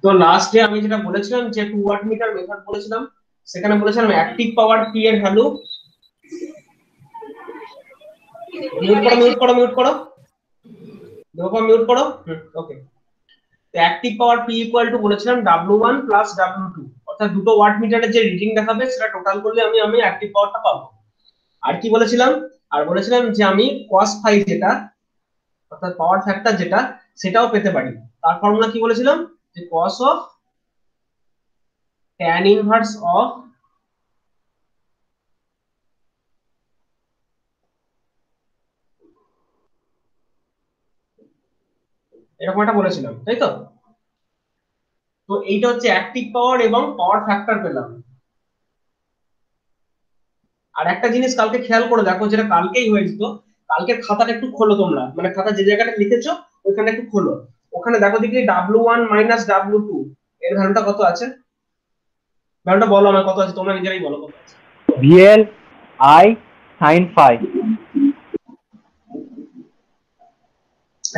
তো লাস্টে আমি যেটা বলেছিলাম যে 2 ওয়াট মিটার মেথড বলেছিলাম, সেখানে বলেছিলাম অ্যাক্টিভ পাওয়ার পি এর ভ্যালু, মিউট করো দেখো, মিউট করো। ওকে, তো active power P equal to বলেছিলাম W1 প্লাস W2, অর্থাৎ দুটো ওয়াট মিটারের যে রিডিং দেখাবে সেটা টোটাল করলে আমি আমি অ্যাক্টিভ পাওয়ারটা পাবো। আর কি বলেছিলাম, আর বলেছিলাম যে আমি cos ফাই যেটা অর্থাৎ পাওয়ার ফ্যাক্টর যেটা, সেটাও পেতে পারি। তার ফর্মুলা কি বলেছিলাম, যে cos of tan inverse of এরকম একটা বলেছিলাম, তাই তো? তো এইটা হচ্ছে অ্যাক্টিভ পাওয়ার এবং পাওয়ার ফ্যাক্টর পেলাম। আর একটা জিনিস কালকে খেয়াল করে দেখো, যেটা কালকেই হয়েছিল, কালকের খাতাটা একটু খোলো তোমরা, মানে খাতা যে জায়গাটা লিখেছো ওইখানে একটু খোলো। ওখানে দেখো দেখি W1 মাইনাস W2 এর ভ্যালুটা কত আছে, ভ্যালুটা বলো আমার কত আছে, তোমরা নিজেরাই বলো কত আছে। VL I sin phi।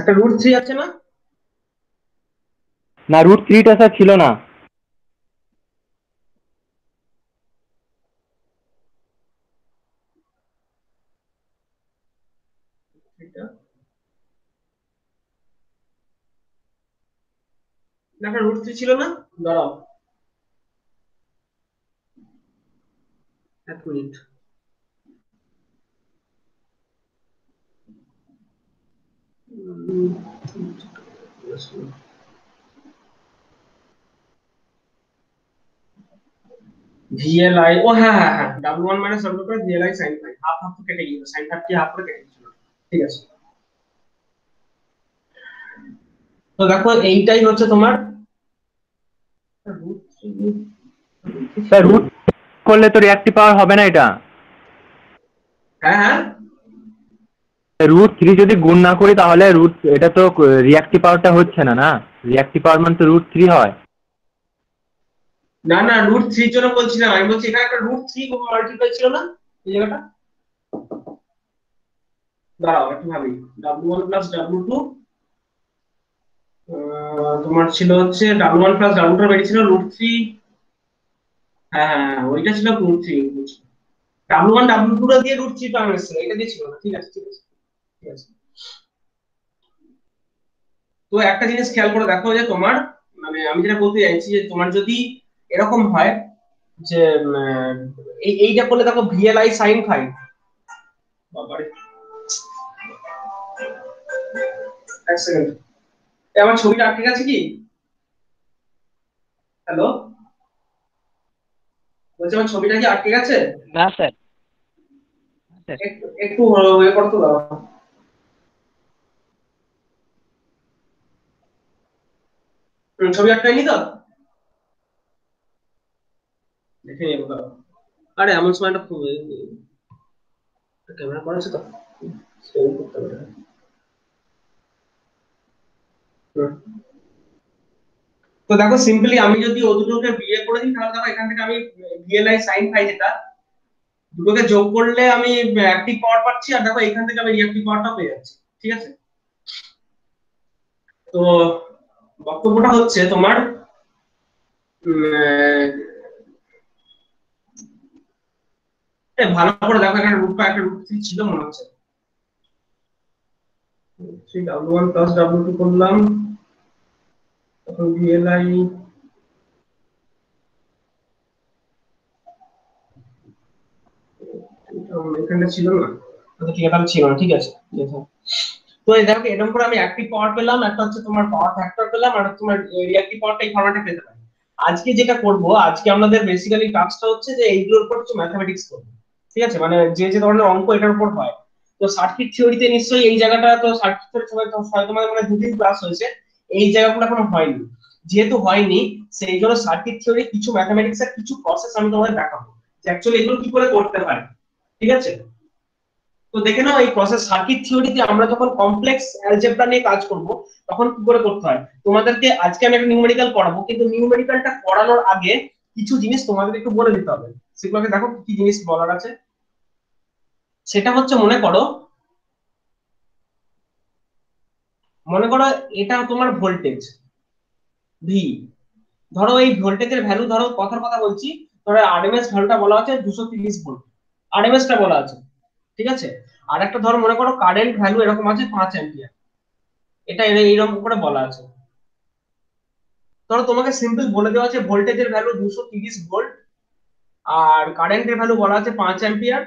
একটা √3 আছে না? না, √3টা স্যার ছিল না। একটা √3 ছিল না? দাঁড়াও এক মিনিট। ভিএলআই, ও হ্যাঁ হ্যাঁ হ্যাঁ, W1 মাইনাস W2 করে ভিএলআই সাইন ফাই, হাফ হাফ তো কেটে গিয়েছে, সাইন ফাই কি হাফ করে কেটে গিয়েছিল। ঠিক আছে, তো দেখো এইটাই হচ্ছে তোমার স্যার রুট করলে তো রিঅ্যাক্টিভ পাওয়ার হবে না এটা। হ্যাঁ হ্যাঁ, √3 যদি গুণ না করি তাহলে এটা তো রিঅ্যাক্টিভ পাওয়ারটা হচ্ছে না, না রিঅ্যাক্টিভ পাওয়ার মানে তো √3 হয়। না না, √3 জন্য বলছিলাম, আমি বলছি এখানে একটা √3 মাল্টিপ্লাই ছিল না এই জায়গাটা। দাঁড়াও একটু ভাবি, W1 প্লাস W2 তোমার ছিল হচ্ছে W1 প্লাস W2 বেরিয়েছিল √3। হ্যাঁ হ্যাঁ হ্যাঁ, ওইটা ছিল √3। W1 W2 দিয়ে √3 টার্ম এসেছে, এটা দিয়ে ছিল না। ঠিক আছে ঠিক আছে ঠিক আছে। তো একটা জিনিস খেয়াল করে দেখো, যে তোমার মানে আমি যেটা বলতে চাইছি, যে তোমার যদি এরকম হয় যে এইটা করলে দেখো ভিএলআই সাইন ফাই, বাবারে এক সেকেন্ড, আমার ছবিটা আটকে গেছে কি? হ্যালো, বলছি আমার ছবিটা কি আটকে গেছে? না স্যার। একটু একটু ইয়ে করতে দাও। ছবি আটকায়নি তো? দেখে নেবো দাঁড়াও। আরে এমন সময় একটা ক্যামেরা করা আছে তো, সেভ করতে হবে। হুম। তো দেখো সিম্পলি আমি যদি ও দুটোকে বিয়ে করে দিই, তাহলে দেখো এখান থেকে আমি ভিএলআই সাইন ফাই যেটা, দুটোকে যোগ করলে আমি অ্যাক্টিভ পাওয়ার পাচ্ছি, আর দেখো এখান থেকে আমি রিঅ্যাক্টিভ পাওয়ারটা পেয়ে যাচ্ছি। ঠিক আছে, তো বক্তব্যটা হচ্ছে তোমার ভালো করে দেখো, এখানে √3 ছিল মনে হচ্ছে। W1 প্লাস W2 করলাম, তখন ভিএলআই এখানে ছিল না, আচ্ছা ঠিক আছে ছিল না, ঠিক আছে ঠিক আছে। তো এই দেখো এরকম করে আমি অ্যাক্টিভ পাওয়ার পেলাম, একটা হচ্ছে তোমার পাওয়ার ফ্যাক্টর পেলাম, আর তোমার রিঅ্যাক্টিভ পাওয়ারটা এই ফরম্যাটে পেতে পারি। আজকে যেটা করব, আজকে আমাদের বেসিক্যালি টাস্কটা হচ্ছে যে এইগুলোর উপর কিছু ম্যাথমেটিক্স করব। ঠিক আছে, মানে যে যে ধরনের অঙ্ক এটার উপর হয়। তো সার্কিট থিওরিতে নিশ্চয়ই এই জায়গাটা, তো সার্কিট থিওরি সবাই তো হয় তোমাদের মানে দুদিন ক্লাস হয়েছে, এই জায়গাগুলো এখনো হয়নি। যেহেতু হয়নি, সেই জন্য সার্কিট থিওরি কিছু ম্যাথমেটিক্স এর কিছু প্রসেস আমি তোমাদের দেখাবো, যে অ্যাকচুয়ালি এগুলো কি করে করতে হয়। ঠিক আছে, তো দেখে নাও এই প্রসেস সার্কিট থিওরিতে আমরা যখন কমপ্লেক্স অ্যালজেব্রা নিয়ে কাজ করব, তখন কি করে করতে হয় তোমাদেরকে আজকে আমি একটা নিউমেরিক্যাল করাবো, কিন্তু নিউমেরিক্যালটা করানোর আগে কিছু জিনিস তোমাদের একটু বলে দিতে হবে। সেগুলোকে দেখো কি জিনিস বলার আছে। সেটা হচ্ছে মনে করো এটা তোমার ভোল্টেজ ভি, ধরো এই ভোল্টেজের ভ্যালু, ধরো কথার কথা বলছি, ধরো আরএমএস ভ্যালুটা বলা আছে 230 ভোল্ট, আরএমএস টা বলা আছে, ঠিক আছে। আর একটা ধরো মনে করো কারেন্ট ভ্যালু এরকম আছে 5 অ্যাম্পিয়ার, এটা এইরকম করে বলা আছে। ধরো তোমাকে সিম্পল বলে দেওয়া আছে ভোল্টেজের ভ্যালু 230 ভোল্ট আর কারেন্টের ভ্যালু বলা আছে 5 অ্যাম্পিয়ার।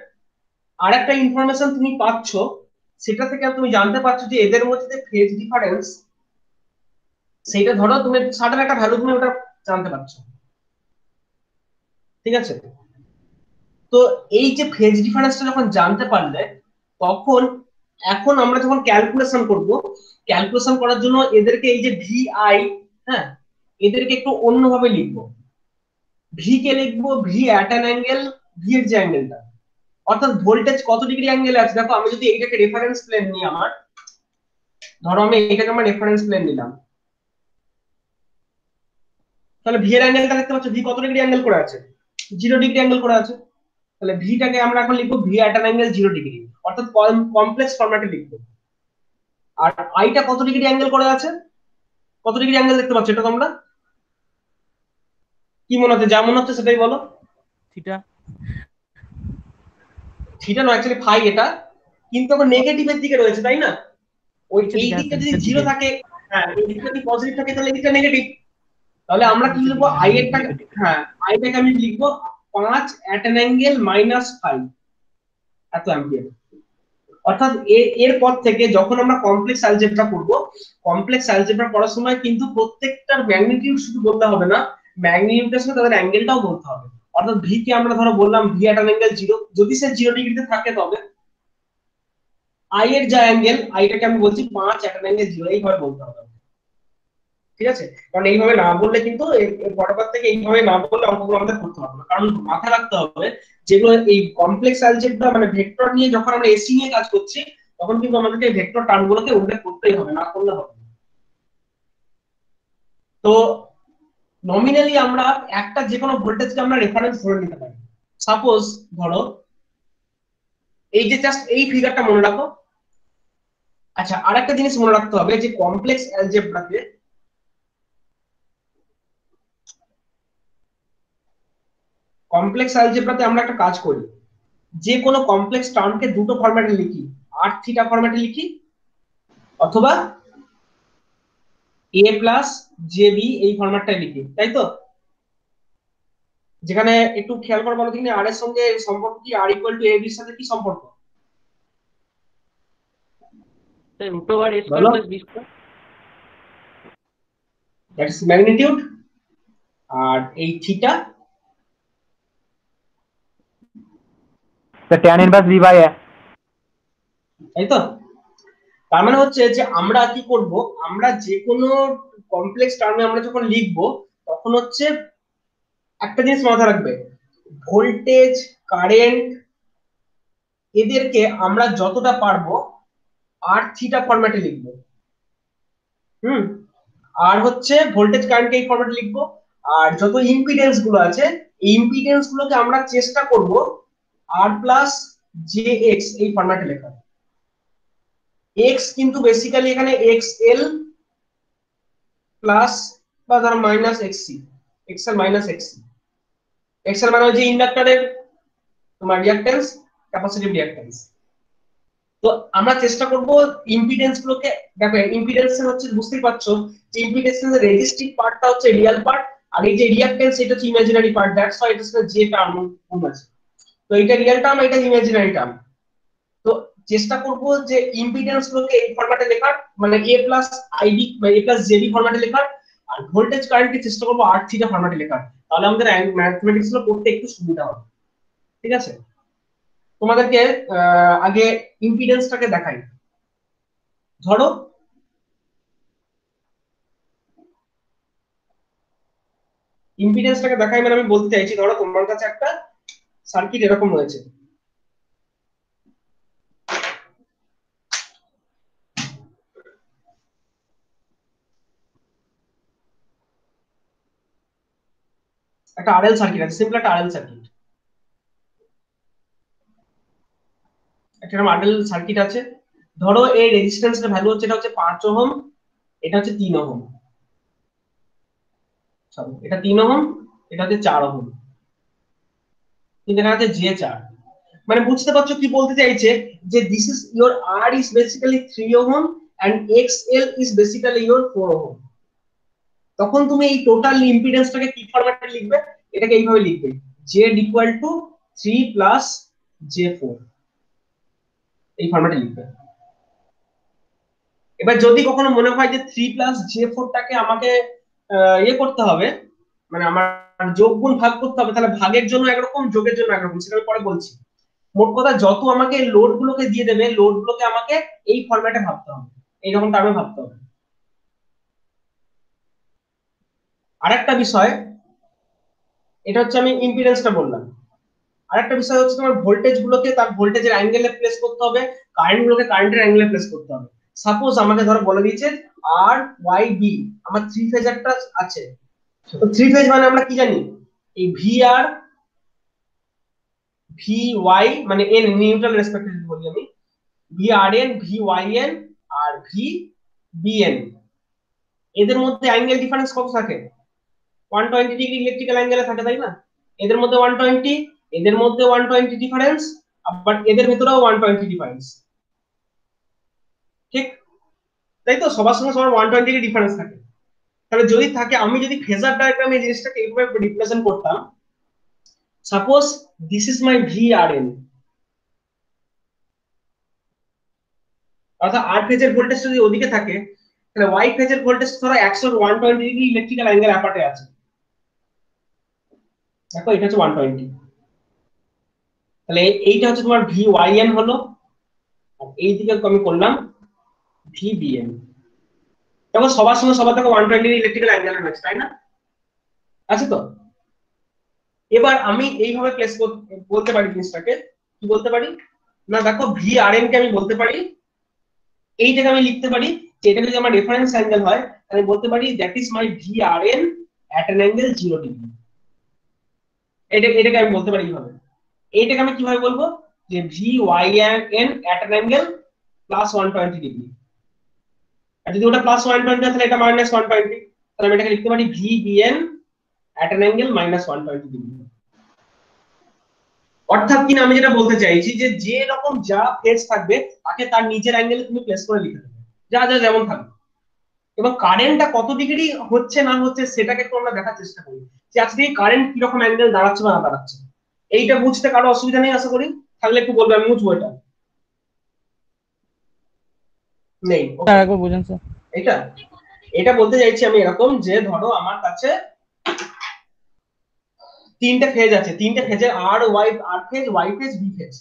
আর একটা ইনফরমেশন তুমি পাচ্ছ, সেটা থেকে তুমি জানতে পারছো যে এদের মধ্যে যে ফেজ ডিফারেন্স, সেইটা ধরো তুমি সাডেন একটা ভ্যালু তুমি ওটা জানতে পারছো, ঠিক আছে। তো এই যে ফেজ ডিফারেন্সটা যখন জানতে পারলে, তখন এখন আমরা যখন ক্যালকুলেশন করব, ক্যালকুলেশন করার জন্য এদেরকে এই যে ভি আই, হ্যাঁ, এদেরকে একটু অন্যভাবে লিখবো। ভি কে লিখবো V at an angle, V এর যে অ্যাঙ্গেলটা, অর্থাৎ ভোল্টেজ কত ডিগ্রি অ্যাঙ্গেলে আছে। দেখো আমি যদি এইটাকে রেফারেন্স প্লেন নিই, আমার ধরো আমি এইটাকে আমার রেফারেন্স প্লেন নিলাম, তাহলে ভি এর অ্যাঙ্গেলটা দেখতে পাচ্ছ, ভি কত ডিগ্রি অ্যাঙ্গেল করে আছে, 0 ডিগ্রি অ্যাঙ্গেল করে আছে। তাহলে ভিটাকে আমরা এখন লিখবো V at an angle 0 degree, অর্থাৎ কমপ্লেক্স ফরম্যাটে লিখবো। আর আইটা কত ডিগ্রি অ্যাঙ্গেল করে আছে, কত ডিগ্রি অ্যাঙ্গেল দেখতে পাচ্ছ এটা তোমরা, কি মনে হচ্ছে, যা মনে হচ্ছে সেটাই বলো। থিটা। থিটা নয়, অ্যাকচুয়ালি ফাই এটা, কিন্তু এখন নেগেটিভের দিকে রয়েছে তাই না। ওই এই দিকটা যদি জিরো থাকে, হ্যাঁ এই দিকটা যদি পজিটিভ থাকে তাহলে এই দিকটা নেগেটিভ। তাহলে আমরা কি লিখবো, আই এরটা, হ্যাঁ আইটাকে আমি লিখবো 5 অ্যাট অ্যান অ্যাঙ্গেল -5 এত অ্যাম্পিয়ার। অর্থাৎ এর পর থেকে যখন আমরা কমপ্লেক্স অ্যালজেব্রা করব, কমপ্লেক্স অ্যালজেব্রা করার সময় কিন্তু প্রত্যেকটার ম্যাগনিটিউড শুধু বললে হবে না, ম্যাগনিটিউডের সাথে তাদের অ্যাঙ্গেলটাও বলতে হবে। অর্থাৎ ভি কে আমরা ধরো বললাম ভি অ্যাট অ্যান অ্যাঙ্গেল 0, যদি সে 0 ডিগ্রিতে থাকে তবে আই এর যা অ্যাঙ্গেল, আইটাকে আমি বলছি 5 অ্যাট অ্যান অ্যাঙ্গেল 0, এইভাবে বলতে হবে, ঠিক আছে। কারণ এইভাবে না বললে কিন্তু পরপর থেকে এইভাবে না বললে অঙ্কগুলো আমাদের করতে হবে না। কারণ মাথায় রাখতে হবে, যেগুলো এই কমপ্লেক্স অ্যালজেব্রা মানে ভেক্টর নিয়ে যখন আমরা এসি নিয়ে কাজ করছি, তখন কিন্তু আমাদেরকে এই ভেক্টর টার্মগুলোকে উল্লেখ করতেই হবে, না করলে হবে না। তো নমিনালি আমরা একটা যে কোনো ভোল্টেজকে আমরা রেফারেন্স ধরে নিতে পারি। সাপোজ ধরো এই যে জাস্ট এই ফিগারটা মনে রাখো। আচ্ছা আরেকটা জিনিস মনে রাখতে হবে যে কমপ্লেক্স অ্যালজেব্রাতে, কমপ্লেক্স অ্যালজেব্রাতে আমরা একটা কাজ করি, যে কোনো কমপ্লেক্স টার্মকে দুটো ফরম্যাটে লিখি, আর থিটা ফরম্যাটে লিখি অথবা a প্লাস জে বি এই ফরম্যাটটাই লিখি, তাই তো। যেখানে একটু খেয়াল করে বলো দেখি আর এর সঙ্গে সম্পর্ক কি, R equal to A B এর সাথে কি সম্পর্ক, রুট ওভার এ স্কয়ার বলো। Plus B square, that's magnitude. আর এই theta, tan inverse v by a। তাই তো। তার মানে হচ্ছে যে আমরা কি করব, আমরা যে কোনো কমপ্লেক্স টার্মে আমরা যখন লিখবো, তখন হচ্ছে একটা জিনিস মাথায় রাখবে, ভোল্টেজ কারেন্ট এদেরকে আমরা যতটা পারবো আর থিটা ফরম্যাটে লিখবো। হুম। আর হচ্ছে ভোল্টেজ কারেন্ট এই ফরম্যাটে লিখবো। আর যত ইম্পিডেন্স গুলো আছে, এই ইম্পিডেন্স গুলোকে আমরা চেষ্টা করব আর প্লাস জে এক্স এই ফরম্যাটে লেখা। এক্স কিন্তু বেসিক্যালি এখানে এক্স এল প্লাস বা ধরো minus XC, X L minus XC. X L মানে হচ্ছে ইন্ডাক্টরের তোমার রিঅ্যাকট্যান্স, ক্যাপাসিটিভ রিঅ্যাকট্যান্স। তো আমরা চেষ্টা করব ইম্পিডেন্স গুলোকে, দেখো ইম্পিডেন্স হচ্ছে বুঝতেই পারছো যে ইম্পিডেন্সের রেজিস্টিভ পার্টটা হচ্ছে রিয়েল পার্ট, আর এই যে রিঅ্যাকট্যান্স এটা হচ্ছে imaginary part, that's why it is যে টার্ম আছে। তো এটা রিয়েল টার্ম, এটা ইমাজিনারি টার্ম। তো চেষ্টা করব যে ইম্পিডেন্স গুলোকে এই ফরম্যাটে লেখার, মানে a প্লাস আইবি বা a প্লাস জেবি ফরম্যাটে লেখার। আর ভোল্টেজ কারেন্টকে চেষ্টা করব আর থিটা ফরম্যাটে লেখার, তাহলে আমাদের ম্যাথমেটিক্স গুলো করতে একটু সুবিধা হবে, ঠিক আছে। তোমাদেরকে আগে ইম্পিডেন্সটাকে দেখাই। ধরো ইম্পিডেন্সটাকে দেখাই মানে আমি বলতে চাইছি, ধরো তোমার কাছে একটা সার্কিট এরকম রয়েছে, একটা আরএল সার্কিট আছে, সিম্পল একটা আরএল সার্কিট, একটা আরএল সার্কিট আছে। ধরো এই রেজিস্ট্যান্সের ভ্যালু হচ্ছে, এটা হচ্ছে 5 ওহম, এটা হচ্ছে 3 ওহম। সরি এটা 3 ওহম, এটা হচ্ছে 4 ওহম, কিন্তু এখানে আছে J4। মানে বুঝতে পারছো কি বলতে চাইছে, যে this is your R is basically 3 ohm and XL is basically your 4 ohm. তখন তুমি এই টোটাল ইম্পিডেন্সটাকে কি ফরম্যাটে লিখবে, এটাকে এইভাবে লিখবে, Z equal to 3 plus J4, এই ফরম্যাটে লিখবে। এবার যদি কখনো মনে হয় যে 3 প্লাস J4 টাকে আমাকে ইয়ে করতে হবে, মানে আমার যোগ গুণ ভাগ করতে হবে, তাহলে ভাগের জন্য একরকম, যোগের জন্য একরকম, সেটা আমি পরে বলছি। মোট কথা যত আমাকে লোড গুলোকে দিয়ে দেবে, লোড গুলোকে আমাকে এই ফরম্যাটে ভাবতে হবে, এইরকম টার্মে ভাবতে হবে। আরেকটা বিষয়, এটা হচ্ছে আমি ইম্পিডেন্সটা বললাম। আরেকটা বিষয় হচ্ছে তোমার ভোল্টেজ গুলোকে তার ভোল্টেজের অ্যাঙ্গেলে প্লেস করতে হবে, কারেন্ট গুলোকে কারেন্টের অ্যাঙ্গেলে প্লেস করতে হবে। সাপোজ আমাকে ধরো বলে দিয়েছে আর ওয়াই বি, আমার থ্রি ফেজ একটা আছে। তো থ্রি ফেজ মানে আমরা কি জানি, এই ভি আর ভি ওয়াই মানে এন নিউট্রাল রেসপেক্টিভ বলি আমি, V R N, V Y N আর ভি বি এন, এদের মধ্যে অ্যাঙ্গেল ডিফারেন্স কত থাকে? 120 ডিগ্রি ইলেকট্রিক্যাল অ্যাঙ্গেলে থাকে, তাই না? এদের মধ্যে 120, এদের মধ্যে 120 ডিফারেন্স, আবার এদের ভেতরেও 120 ডিফারেন্স, ঠিক? তাই তো, সবার সঙ্গে সবার 120 ডিগ্রি ডিফারেন্স থাকে। তাহলে যদি থাকে, আমি যদি ফেজার ডায়াগ্রামে এই জিনিসটাকে এইভাবে রিপ্রেজেন্ট করতাম, suppose this is my V R N, অর্থাৎ আর ফেজের ভোল্টেজ যদি ওদিকে থাকে, তাহলে ওয়াই ফেজের ভোল্টেজ ধরো 120 ডিগ্রি ইলেকট্রিক্যাল অ্যাঙ্গেল অ্যাপার্টে আছে। দেখো এটা হচ্ছে 120, তাহলে এইটা হচ্ছে তোমার ভি ওয়াই এন হলো, আর এই দিকে আমি করলাম ভি বি এন। দেখো সবার সঙ্গে সবার দেখো 120 ডিগ্রি ইলেকট্রিক্যাল অ্যাঙ্গেল রয়েছে, তাই না? আছে তো। এবার আমি এইভাবে প্লেস বলতে পারি জিনিসটাকে, কি বলতে পারি না, দেখো ভি আর এন কে আমি বলতে পারি, এইটাকে আমি লিখতে পারি যে এটা যদি আমার রেফারেন্স অ্যাঙ্গেল হয়, তাহলে বলতে পারি that is my V R N at an angle 0 degree. এটাকে আমি বলতে পারি এইভাবে। এইটাকে আমি কিভাবে বলবো, যে V Y N at an angle plus 120 degree, আর যদি ওটা প্লাস 120 তাহলে এটা মাইনাস 120, তাহলে আমি এটাকে লিখতে পারি V B N at an angle minus 120 degree. অর্থাৎ কিনা আমি যেটা বলতে চাইছি, যে যে রকম যা ফেজ থাকবে তাকে তার নিজের অ্যাঙ্গেলে তুমি প্লেস করে লিখে দেবে, যা যা যেমন থাকবে। এবং কারেন্টটা কত ডিগ্রি হচ্ছে না হচ্ছে সেটাকে একটু আমরা দেখার চেষ্টা করি, যে আজকে কারেন্ট কিরকম অ্যাঙ্গেল দাঁড়াচ্ছে বা না দাঁড়াচ্ছে। এইটা বুঝতে কারো অসুবিধা নেই আশা করি, থাকলে একটু বলবে, আমি বুঝবো। এটা নেই, স্যার একবার বুঝেন স্যার। এটা এটা বলতে চাইছি আমি এরকম, যে ধরো আমার কাছে তিনটে ফেজ আছে, তিনটে ফেজের R Y, R phase, Y phase, B phase.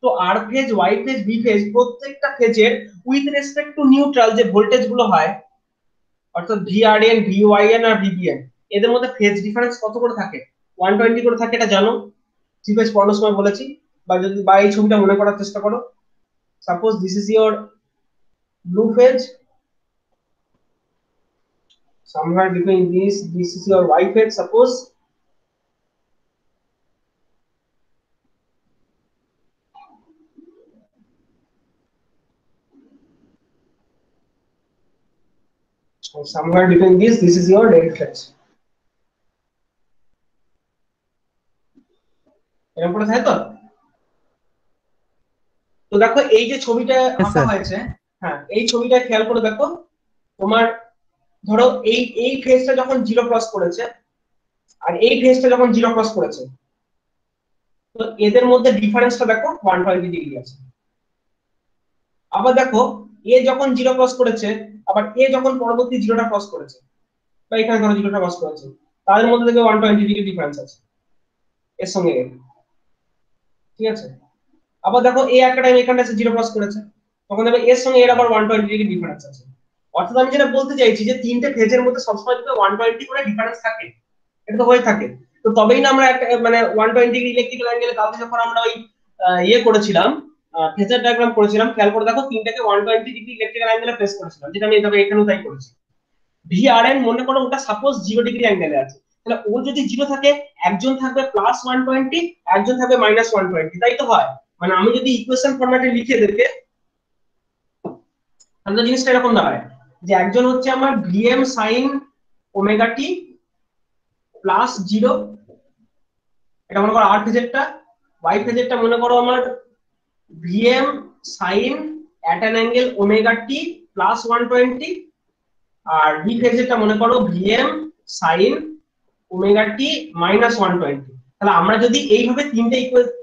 তো R phase, Y phase, B phase প্রত্যেকটা ফেজের উইথ রেসপেক্ট টু নিউট্রাল যে ভোল্টেজ গুলো হয়, অর্থাৎ V R N, V Y N আর ভিবিএন, এদের মধ্যে ফেজ ডিফারেন্স কত করে থাকে? 120 করে থাকে, এটা জানো, থ্রি ফেজ পড়ানোর সময় বলেছি। বা যদি বা এই ছবিটা মনে করার চেষ্টা করো, suppose this is your blue phase, somewhere between this is your y phase, suppose. And somewhere between this is your red phase. এরকম করে থাকে তো। তো দেখো এই যে ছবিটা আঁকা হয়েছে, হ্যাঁ এই ছবিটা খেয়াল করে দেখো, তোমার ধরো এই ফেজটা যখন জিরো ক্রস করেছে, আর এই ফেজটা যখন জিরো ক্রস করেছে, তো এদের মধ্যে ডিফারেন্সটা দেখো 120 ডিগ্রি আছে। আবার দেখো এ যখন জিরো ক্রস করেছে, আবার এ যখন পরবর্তী জিরোটা ক্রস করেছে, বা এখানে ধরো জিরোটা ক্রস করেছে, তাদের মধ্যে দেখবে 120 ডিগ্রি ডিফারেন্স আছে এর সঙ্গে এর, ঠিক আছে? আবার দেখো এই একটা টাইম এখানে এসে জিরো ক্রস করেছে, তখন দেখবে এর সঙ্গে এর আবার 120 ডিগ্রি ডিফারেন্স আছে। অর্থাৎ আমি যেটা বলতে চাইছি, যে তিনটে ফেজের মধ্যে সবসময় যদি 120 করে ডিফারেন্স থাকে, এটা তো হয়ে থাকে, তো তবেই না আমরা একটা মানে 120 ডিগ্রি ইলেকট্রিক্যাল অ্যাঙ্গেলে কালকে যখন আমরা ওই ইয়ে করেছিলাম, ফেজার ডায়াগ্রাম করেছিলাম, খেয়াল করে দেখো তিনটাকে 120 ডিগ্রি ইলেকট্রিক্যাল অ্যাঙ্গেলে প্লেস করেছিলাম, যেটা আমি তবে এখানেও তাই করেছি। ভি আর এন মনে করো ওটা সাপোজ 0 ডিগ্রি অ্যাঙ্গেলে আছে, তাহলে ও যদি 0 থাকে, একজন থাকবে প্লাস 120, একজন থাকবে মাইনাস 120, তাই তো হয়? মানে আমি যদি ইকুয়েশন ফরম্যাটে লিখে এদেরকে, তাহলে জিনিসটা এরকম দাঁড়ায়, যে একজন হচ্ছে আমার VM sine omega T, plus 0, এটা মনে করো আর ফেজেরটা, ওয়াই ফেজেরটা মনে করো আমার VM sine at an angle omega T plus 120, আর বি ফেজেরটা মনে করো VM sine omega T minus 120। তাহলে আমরা যদি এইভাবে তিনটে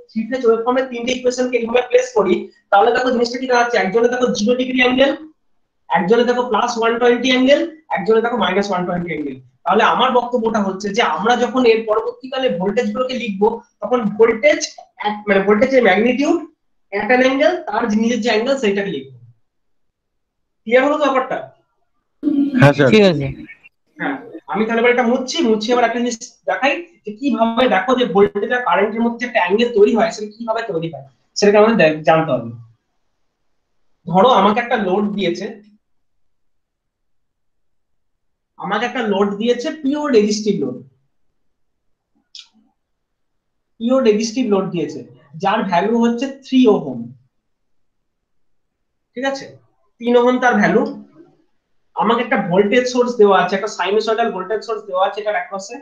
থ্রি ফেজ ওয়েভফর্মের তিনটে ইকুয়েশনকে এইভাবে প্লেস করি, তাহলে দেখো জিনিসটা কি দাঁড়াচ্ছে, একজনে দেখো 0 ডিগ্রি অ্যাঙ্গেল, একজনে দেখো প্লাস 120 অ্যাঙ্গেল, একজনে দেখো মাইনাস 120 অ্যাঙ্গেল। তাহলে আমার বক্তব্যটা হচ্ছে যে আমরা যখন এর পরবর্তীকালে ভোল্টেজ গুলোকে লিখবো, তখন ভোল্টেজ মানে ভোল্টেজের ম্যাগনিটিউড এট অ্যান অ্যাঙ্গেল, তার নিজের যে অ্যাঙ্গেল সেটাকে লিখবো। ক্লিয়ার হলো তো ব্যাপারটা? হ্যাঁ স্যার। ঠিক আছে। হ্যাঁ, আমি তাহলে এবার এটা মুছছি আবার একটা জিনিস দেখাই যে কিভাবে দেখো যে ভোল্টেজ আর কারেন্টের মধ্যে একটা অ্যাঙ্গেল তৈরি হয়, সেটা কিভাবে তৈরি হয় সেটাকে আমাদের জানতে হবে। ধরো আমাকে একটা লোড দিয়েছে, পিওর রেজিস্টিভ লোড দিয়েছে, যার ভ্যালু হচ্ছে 3 ওহম। ঠিক আছে, 3 ওহম তার ভ্যালু। আমাকে একটা ভোল্টেজ সোর্স দেওয়া আছে, একটা সাইনোসয়েডাল ভোল্টেজ সোর্স দেওয়া আছে এটার অ্যাক্রসে,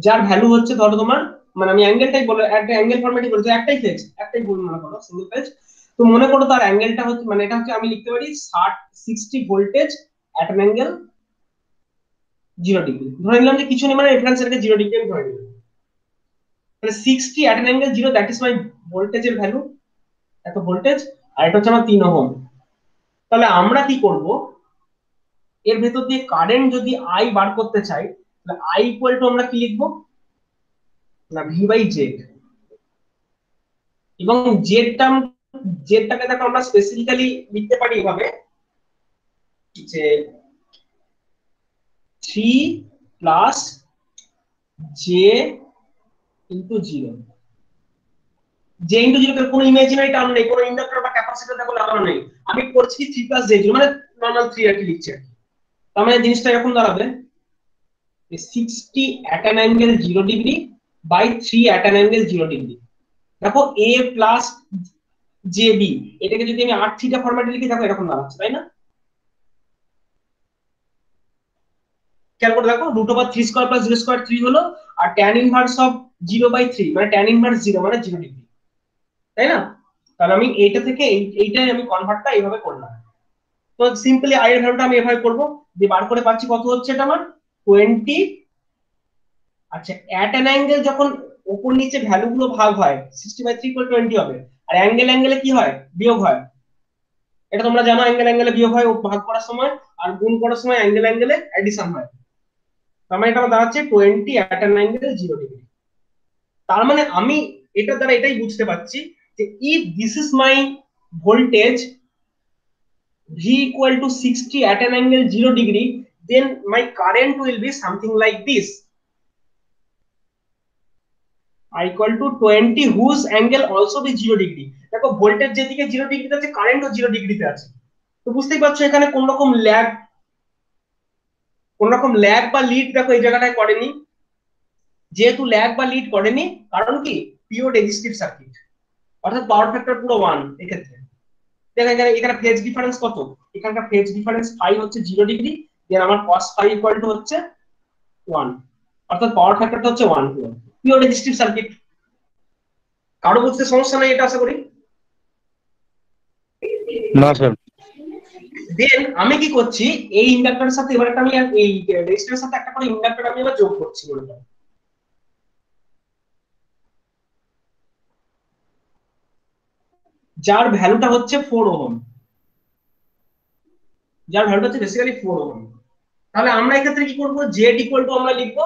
যার ভ্যালু হচ্ছে ধরো তোমার, মানে আমি অ্যাঙ্গেলটাই বলে একটা অ্যাঙ্গেল ফরম্যাটই বলছি, একটাই বল মনে করো সিঙ্গেল ফেজ। তো মনে করো তার অ্যাঙ্গেলটা হচ্ছে, মানে এটা হচ্ছে আমি লিখতে পারি 60 voltage at an angle 0 degree, ধরে নিলাম যে কিছু নেই, মানে রেফারেন্স এর 0 ডিগ্রি আমি ধরে নিলাম। তাহলে 60 at an angle 0, that is my ভোল্টেজের ভ্যালু, এত ভোল্টেজ। আর এটা হচ্ছে আমার 3 ওহম। তাহলে আমরা কি করব, এর ভেতর দিয়ে কারেন্ট যদি আই বার করতে চাই, তাহলে আই ইকুয়াল টু আমরা কি লিখবো না, ভি বাই জেড। এবং জেডটাকে দেখো আমরা স্পেসিফিক্যালি লিখতে পারি এভাবে যে 3 plus J into 0। J into 0 কোনো ইমাজিনারি টার্ম নেই, কোনো ইন্ডাক্টর বা ক্যাপাসিটর দেখো লাগানো নেই, আমি করছি 3 প্লাস জে 0, মানে নরমাল 3 আর কি লিখছি আর কি। তার মানে জিনিসটা এরকম দাঁড়াবে 60 at an angle 0 degree by 3 at an angle 0 degree. দেখো a প্লাস জে বি, এটাকে যদি আমি আর থিটা ফরম্যাটে লিখি, দেখো এরকম দাঁড়াচ্ছে, তাই না? খেয়াল করে দেখো, √3² প্লাস 0² 3 হলো, আর tan ইনভার্স অফ 0/3 মানে tan ইনভার্স 0 মানে 0 ডিগ্রি, তাই না? তাহলে আমি এইটা থেকে এইটাই আমি কনভার্টটা এইভাবে করলাম। তো সিম্পলি আই এর ভ্যালুটা আমি এভাবে করব, যে বার করে পাচ্ছি কত হচ্ছে এটা আমার 20। আচ্ছা, অ্যাট অ্যান অ্যাঙ্গেল যখন উপর নিচে ভ্যালু গুলো ভাগ হয় 60/3 = 20 হবে, আর অ্যাঙ্গেলে কি হয়, বিয়োগ হয়। এটা তোমরা জানো, অ্যাঙ্গেলে বিয়োগ হয় ও ভাগ করার সময়, আর গুণ করার সময় অ্যাঙ্গেলে অ্যাডিশন হয়। তার মানে এটা আমার দাঁড়াচ্ছে 20 অ্যাট অ্যান অ্যাঙ্গেল 0 ডিগ্রি। তার মানে আমি এটা দ্বারা এটাই বুঝতে পারছি যে if this is my voltage V equal to 60 at an angle 0 degree, then my current will be something like this. I equal to 20 whose angle also be 0 degree. দেখো ভোল্টেজ যেদিকে 0 ডিগ্রিতে আছে, কারেন্টও 0 ডিগ্রিতে আছে। তো বুঝতেই পারছো এখানে কোন রকম ল্যাগ বা লিড দেখো এই জায়গাটায় করেনি। যেহেতু ল্যাগ বা লিড করেনি, কারণ কি, পিওর রেজিস্টিভ সার্কিট, অর্থাৎ পাওয়ার ফ্যাক্টর পুরো 1 এক্ষেত্রে। দেখো এখানে ফেজ ডিফারেন্স কত, এখানকার ফেজ ডিফারেন্স ফাই হচ্ছে 0 ডিগ্রি, দেন আমার cos ফাই ইকুয়াল টু হচ্ছে 1, অর্থাৎ পাওয়ার ফ্যাক্টরটা হচ্ছে 1 পিওর রেজিস্টিভ সার্কিট। কারো বুঝতে সমস্যা নাই এটা আশা করি। না স্যার। দেন আমি কি করছি, এই ইন্ডাক্টরের সাথে এবার একটা আমি এই রেজিস্টরের সাথে একটা করে ইন্ডাক্টর আমি এবার যোগ করছি মনে করো, যার ভ্যালুটা হচ্ছে 4 ওহম, বেসিক্যালি 4 ওহম। তাহলে আমরা এক্ষেত্রে কি করব, জেড ইকুয়াল টু আমরা লিখবো,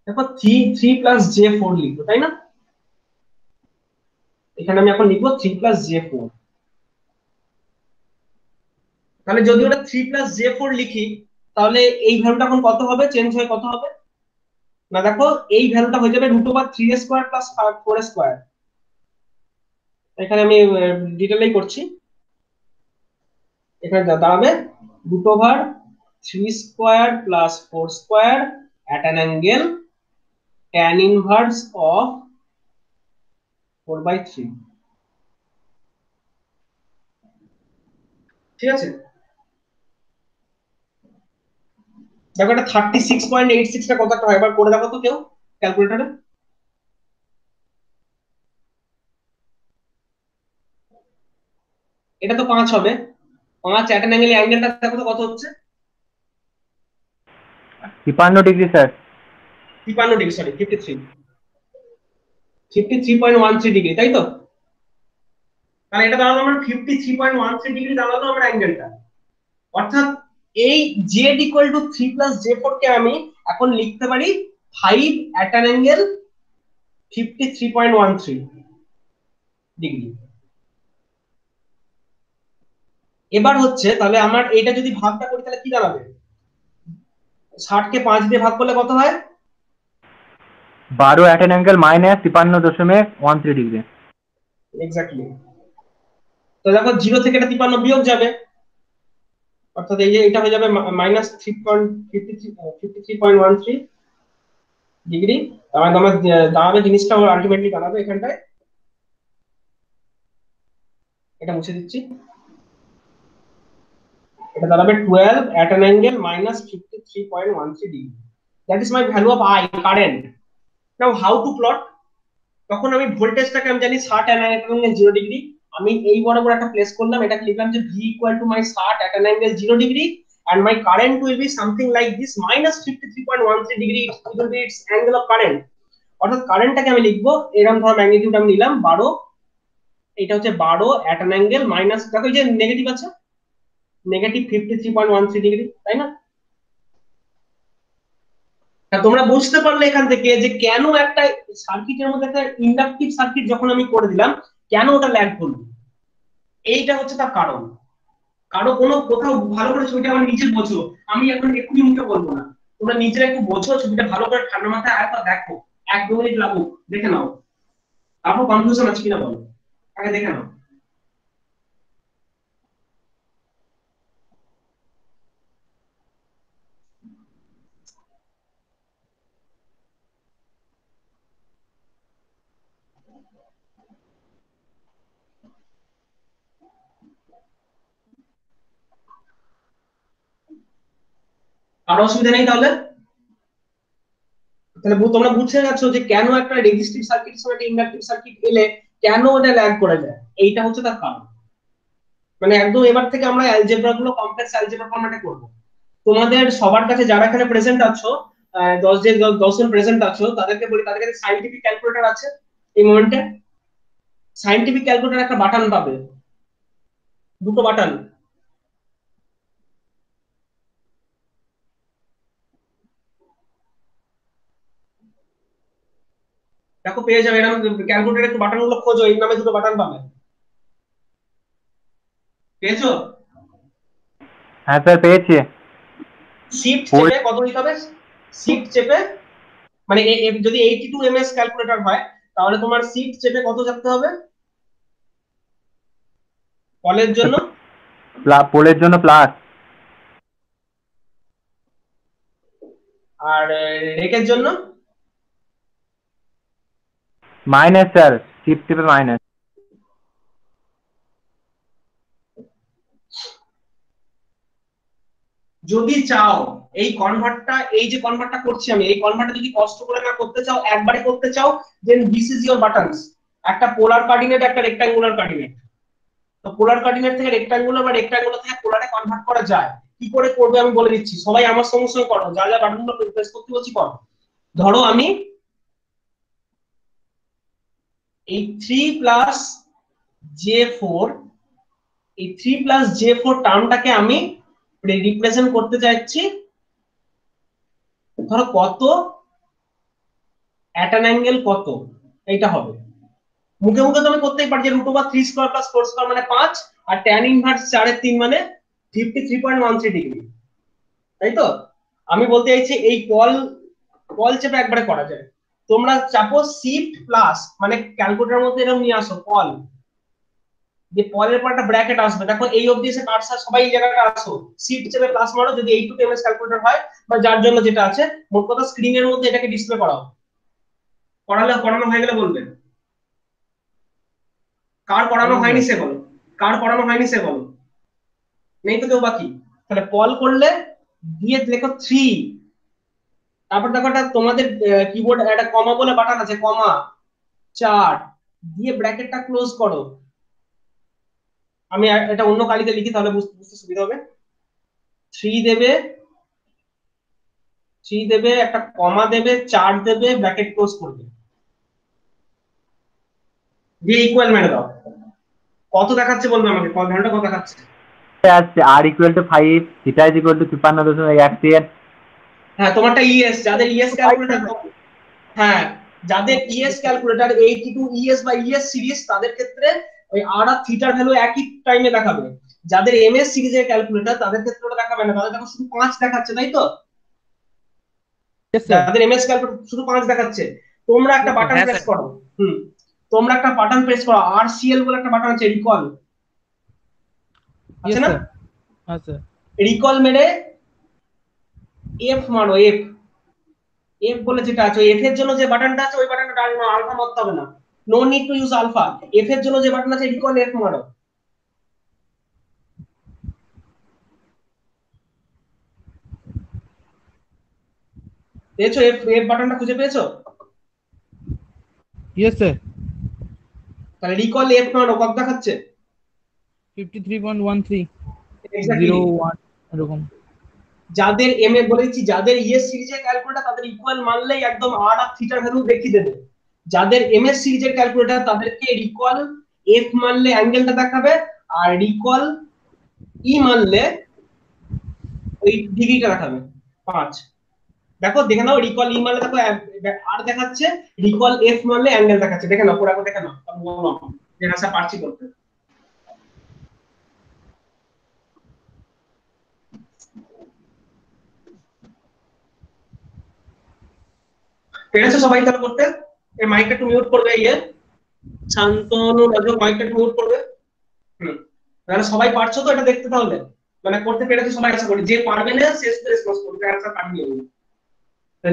দেখো 3 প্লাস জে 4 লিখবো, তাই না? এখানে আমি এখন লিখবো 3 প্লাস জে 4। তাহলে যদি ওটা 3 প্লাস জে 4 লিখি, তাহলে এই ভ্যালুটা এখন কত হবে, চেঞ্জ হয়ে কত হবে না, দেখো এই ভ্যালুটা হয়ে যাবে √3² প্লাস 4²। এখানে আমি ডিটেইলেই করছি, এখানে দাঁড়াবে √3² plus 4² at an angle tan inverse of 4/3। ঠিক আছে, দেখো এটা 36.86 টা কত হয় একবার করে দেখো তো কেউ ক্যালকুলেটরে। এটা তো 5 হবে, 5 অ্যাট অ্যান অ্যাঙ্গেল, অ্যাঙ্গেলটা দেখো তো কত হচ্ছে। 53 degree sir. 53 degree, sorry 53.13 degree, তাই তো? তাহলে এটা দাঁড়ালো আমার 53.13 ডিগ্রি দাঁড়ালো আমার অ্যাঙ্গেলটা। অর্থাৎ এই জেড ইকুয়াল টু 3 + J4 কে আমি এখন লিখতে পারি 5 অ্যাট অ্যান অ্যাঙ্গেল 53.13 ডিগ্রি। এবার হচ্ছে তাহলে আমার এটা যদি ভাগটা করি তাহলে কি দাঁড়াবে? 60 কে 5 দিয়ে ভাগ করলে কত হয়? 12 at an angle -53.13 degree. Exactly. তো দেখো 0 থেকে এটা 53 বিয়োগ যাবে, অর্থাৎ এই যে এটা হয়ে যাবে -3.53 ডিগ্রি। তার মানে দাঁড়াবে জিনিসটা আলটিমেটলি দাঁড়াবে এখানটায়, এটা মুছে দিচ্ছি, এটা দাঁড়াবে 12 at an angle -53.13 degree. That is my value of I, current. Now how to plot? তখন আমি ভোল্টেজটাকে আমি জানি 60 at an angle 0 ডিগ্রি, আমি এই বরাবর একটা প্লেস করলাম, এটাকে লিখলাম যে V equal to my 60 at an angle 0 degree and my current will be something like this -53.13 degree, it will be its angle of current. অর্থাৎ কারেন্টটাকে আমি লিখবো এরকম ধর ম্যাগনিটিউড আমি নিলাম 12, এটা হচ্ছে 12 at an angle মাইনাস, দেখো এই যে নেগেটিভ আছে, -53.13 ডিগ্রি, তাই না? তোমরা বুঝতে পারলে এখান থেকে যে কেন একটা সার্কিটের মধ্যে একটা ইন্ডাকটিভ সার্কিট যখন আমি করে দিলাম কেন ওটা ল্যাগ করলো। এইটা হচ্ছে তার কারণ। কারো কোনো কোথাও ভালো করে ছবিটা আমার নিজে বোঝো, আমি এখন এক্ষুনি মুখে বলবো না, তোমরা নিজেরা একটু বোঝো ছবিটা ভালো করে, ঠান্ডা মাথায় আরেকবার দেখো, 1-2 মিনিট লাগুক, দেখে নাও, তারপর কনফিউশন আছে কিনা বলো, আগে দেখে নাও। কারো অসুবিধা নেই তাহলে? তাহলে তোমরা বুঝতে যাচ্ছ যে কেন একটা রেজিস্টিভ সার্কিটের সঙ্গে একটা ইন্ডাকটিভ সার্কিট এলে কেন ওটা ল্যাগ করে যায়, এইটা হচ্ছে তার কারণ। মানে একদম এবার থেকে আমরা অ্যালজেব্রা গুলো কমপ্লেক্স অ্যালজেব্রা ফরম্যাটে করব। তোমাদের সবার কাছে যারা এখানে প্রেজেন্ট আছো, 10 জন প্রেজেন্ট আছো, তাদেরকে বলি তাদের কাছে সাইন্টিফিক ক্যালকুলেটর আছে এই মোমেন্টে? সাইন্টিফিক ক্যালকুলেটর একটা বাটন পাবে, দুটো বাটন, দেখো পেয়ে যাবে এরকম ক্যালকুলেটর, একটু বাটন গুলো খোঁজো, এই নামে দুটো বাটন পাবে, পেয়েছো? হ্যাঁ স্যার পেয়েছি। শিফট চেপে কত দিতে হবে? শিফট চেপে মানে যদি 82 ms ক্যালকুলেটর হয় তাহলে তোমার শিফট চেপে কত চাপতে হবে কলের জন্য? পোলের জন্য প্লাস। আর রেকের জন্য? মাইনাস স্যার, শিফট টিপে মাইনাস। যদি চাও এই কনভার্টটা, এই যে কনভার্টটা করছি আমি, এই কনভার্টটা যদি কষ্ট করে না করতে চাও, একবারে করতে চাও, দেন দিস ইজ ইওর বাটনস। একটা পোলার কোঅর্ডিনেট, একটা রেক্ট্যাঙ্গুলার কোঅর্ডিনেট। তো পোলার কোঅর্ডিনেট থেকে রেক্ট্যাঙ্গুলার বা রেক্ট্যাঙ্গুলার থেকে পোলারে কনভার্ট করা যায়। কি করে করবে আমি বলে দিচ্ছি, সবাই আমার সঙ্গে সঙ্গে করো, যা যা বাটনগুলো প্রেস করতে বলছি করো। ধরো আমি এই 3+J4, এই 3+J4 টার্মটাকে আমি রিপ্রেজেন্ট করতে চাইছি, ধরো কত অ্যাট অ্যান অ্যাঙ্গেল কত, এইটা হবে। মুখে মুখে তুমি করতেই পারো যে √3² + 4² মানে 5, আর tan ইনভার্স 4/3 মানে 53.13 ডিগ্রি, তাই তো? আমি বলতে চাইছি এই কল চেপে একবারে করা যায়। তোমরা চাপো শিফট প্লাস, মানে ক্যালকুলেটরের মধ্যে এরকম নিয়ে আসো কল, যে পরের পর একটা ব্র্যাকেট আসবে, দেখো এই অবধি এসে কাটসার সবাই এই জায়গাটা আসো, শিফট চেপে প্লাস মারো যদি 82 ms ক্যালকুলেটর হয় বা যার জন্য যেটা আছে, মোট কথা স্ক্রিনের মধ্যে এটাকে ডিসপ্লে করাও। করানো হয়ে গেলে বলবেন। কার করানো হয়নি সে বলো, কার করানো হয়নি সে বলো, নেই তো কেউ বাকি? তাহলে কল করলে দিয়ে লেখো 3, তারপর দেখো একটা তোমাদের কিবোর্ড একটা কমা বলে বাটন আছে, কমা 4 দিয়ে ব্র্যাকেটটা ক্লোজ করো। আমি এটা অন্য কালিতে লিখি তাহলে বুঝতে বুঝতে সুবিধা হবে। 3 দেবে, 3 দেবে, একটা কমা দেবে, 4 দেবে, ব্র্যাকেট ক্লোজ করবে, দিয়ে ইকুয়াল মেরে দাও। কত দেখাচ্ছে বলবে আমাকে, কত ভ্যালুটা কত দেখাচ্ছে? আসছে R equal to 5, theta is equal to 53.13। হ্যাঁ তোমারটা ইএস, যাদের ইএস ক্যালকুলেটর, হ্যাঁ যাদের ইএস ক্যালকুলেটর 82 ইএস বা ইএস সিরিজ তাদের ক্ষেত্রে ওই আর আর থিটার ভ্যালু একই টাইমে দেখাবে। যাদের এমএস সিরিজের ক্যালকুলেটর তাদের ক্ষেত্রে ওটা দেখাবে না, তাদের দেখো শুধু 5 দেখাচ্ছে, তাই তো? Yes, sir. যাদের এমএস ক্যালকুলেটর শুধু 5 দেখাচ্ছে। তোমরা একটা বাটন হ্যাঁ, প্রেস স্যার। করো, তোমরা একটা বাটন প্রেস করো, আরসিএল বলে একটা বাটন আছে, রিকল Yes, আছে না? sir. হ্যাঁ, স্যার। রিকল মেরে এফ মারো, এফ, এফ বলে যেটা আছে, এফ এর জন্য যে বাটনটা আছে ওই বাটনটা ডান আলফা মারতে হবে না, no need to use alpha. F এর জন্য যে বাটন আছে রিকল, এফ মারো। পেয়েছো? এফ এফ বাটনটা খুঁজে পেয়েছো? Yes, sir. তাহলে রিকল এফ মারো, কত দেখাচ্ছে? 53.13 এক্স্যাক্টলি। 01 এরকম। যাদের এম এ বলেছি, যাদের ইএস সিরিজের ক্যালকুলেটর তাদের ইকুয়াল মানলেই একদম আর আর থিটার ভ্যালু দেখিয়ে দেবে। যাদের এমএস সিরিজের ক্যালকুলেটর তাদেরকে রিকল এফ মানলে অ্যাঙ্গেলটা দেখাবে, আর রিকল ই মানলে ওই ডিগ্রিটা দেখাবে 5। দেখো দেখে নাও, রিকল ই মানলে দেখো আর দেখাচ্ছে, রিকল এফ মানলে অ্যাঙ্গেল দেখাচ্ছে, দেখে নাও পুরো দেখে নাও, আমি বললাম যে ভাষা পারছি করতে। পেরেছো সবাই তাহলে করতে? এই মাইকটা একটু মিউট করবে, ইয়ে শান্তনু রাজু মাইকটা একটু মিউট করবে। তাহলে সবাই পারছো তো এটা দেখতে, তাহলে মানে করতে পেরেছো সবাই, আশা করি। যে পারবে না সে রেসপন্স করবে, অ্যান্সার পাঠিয়ে দেবে।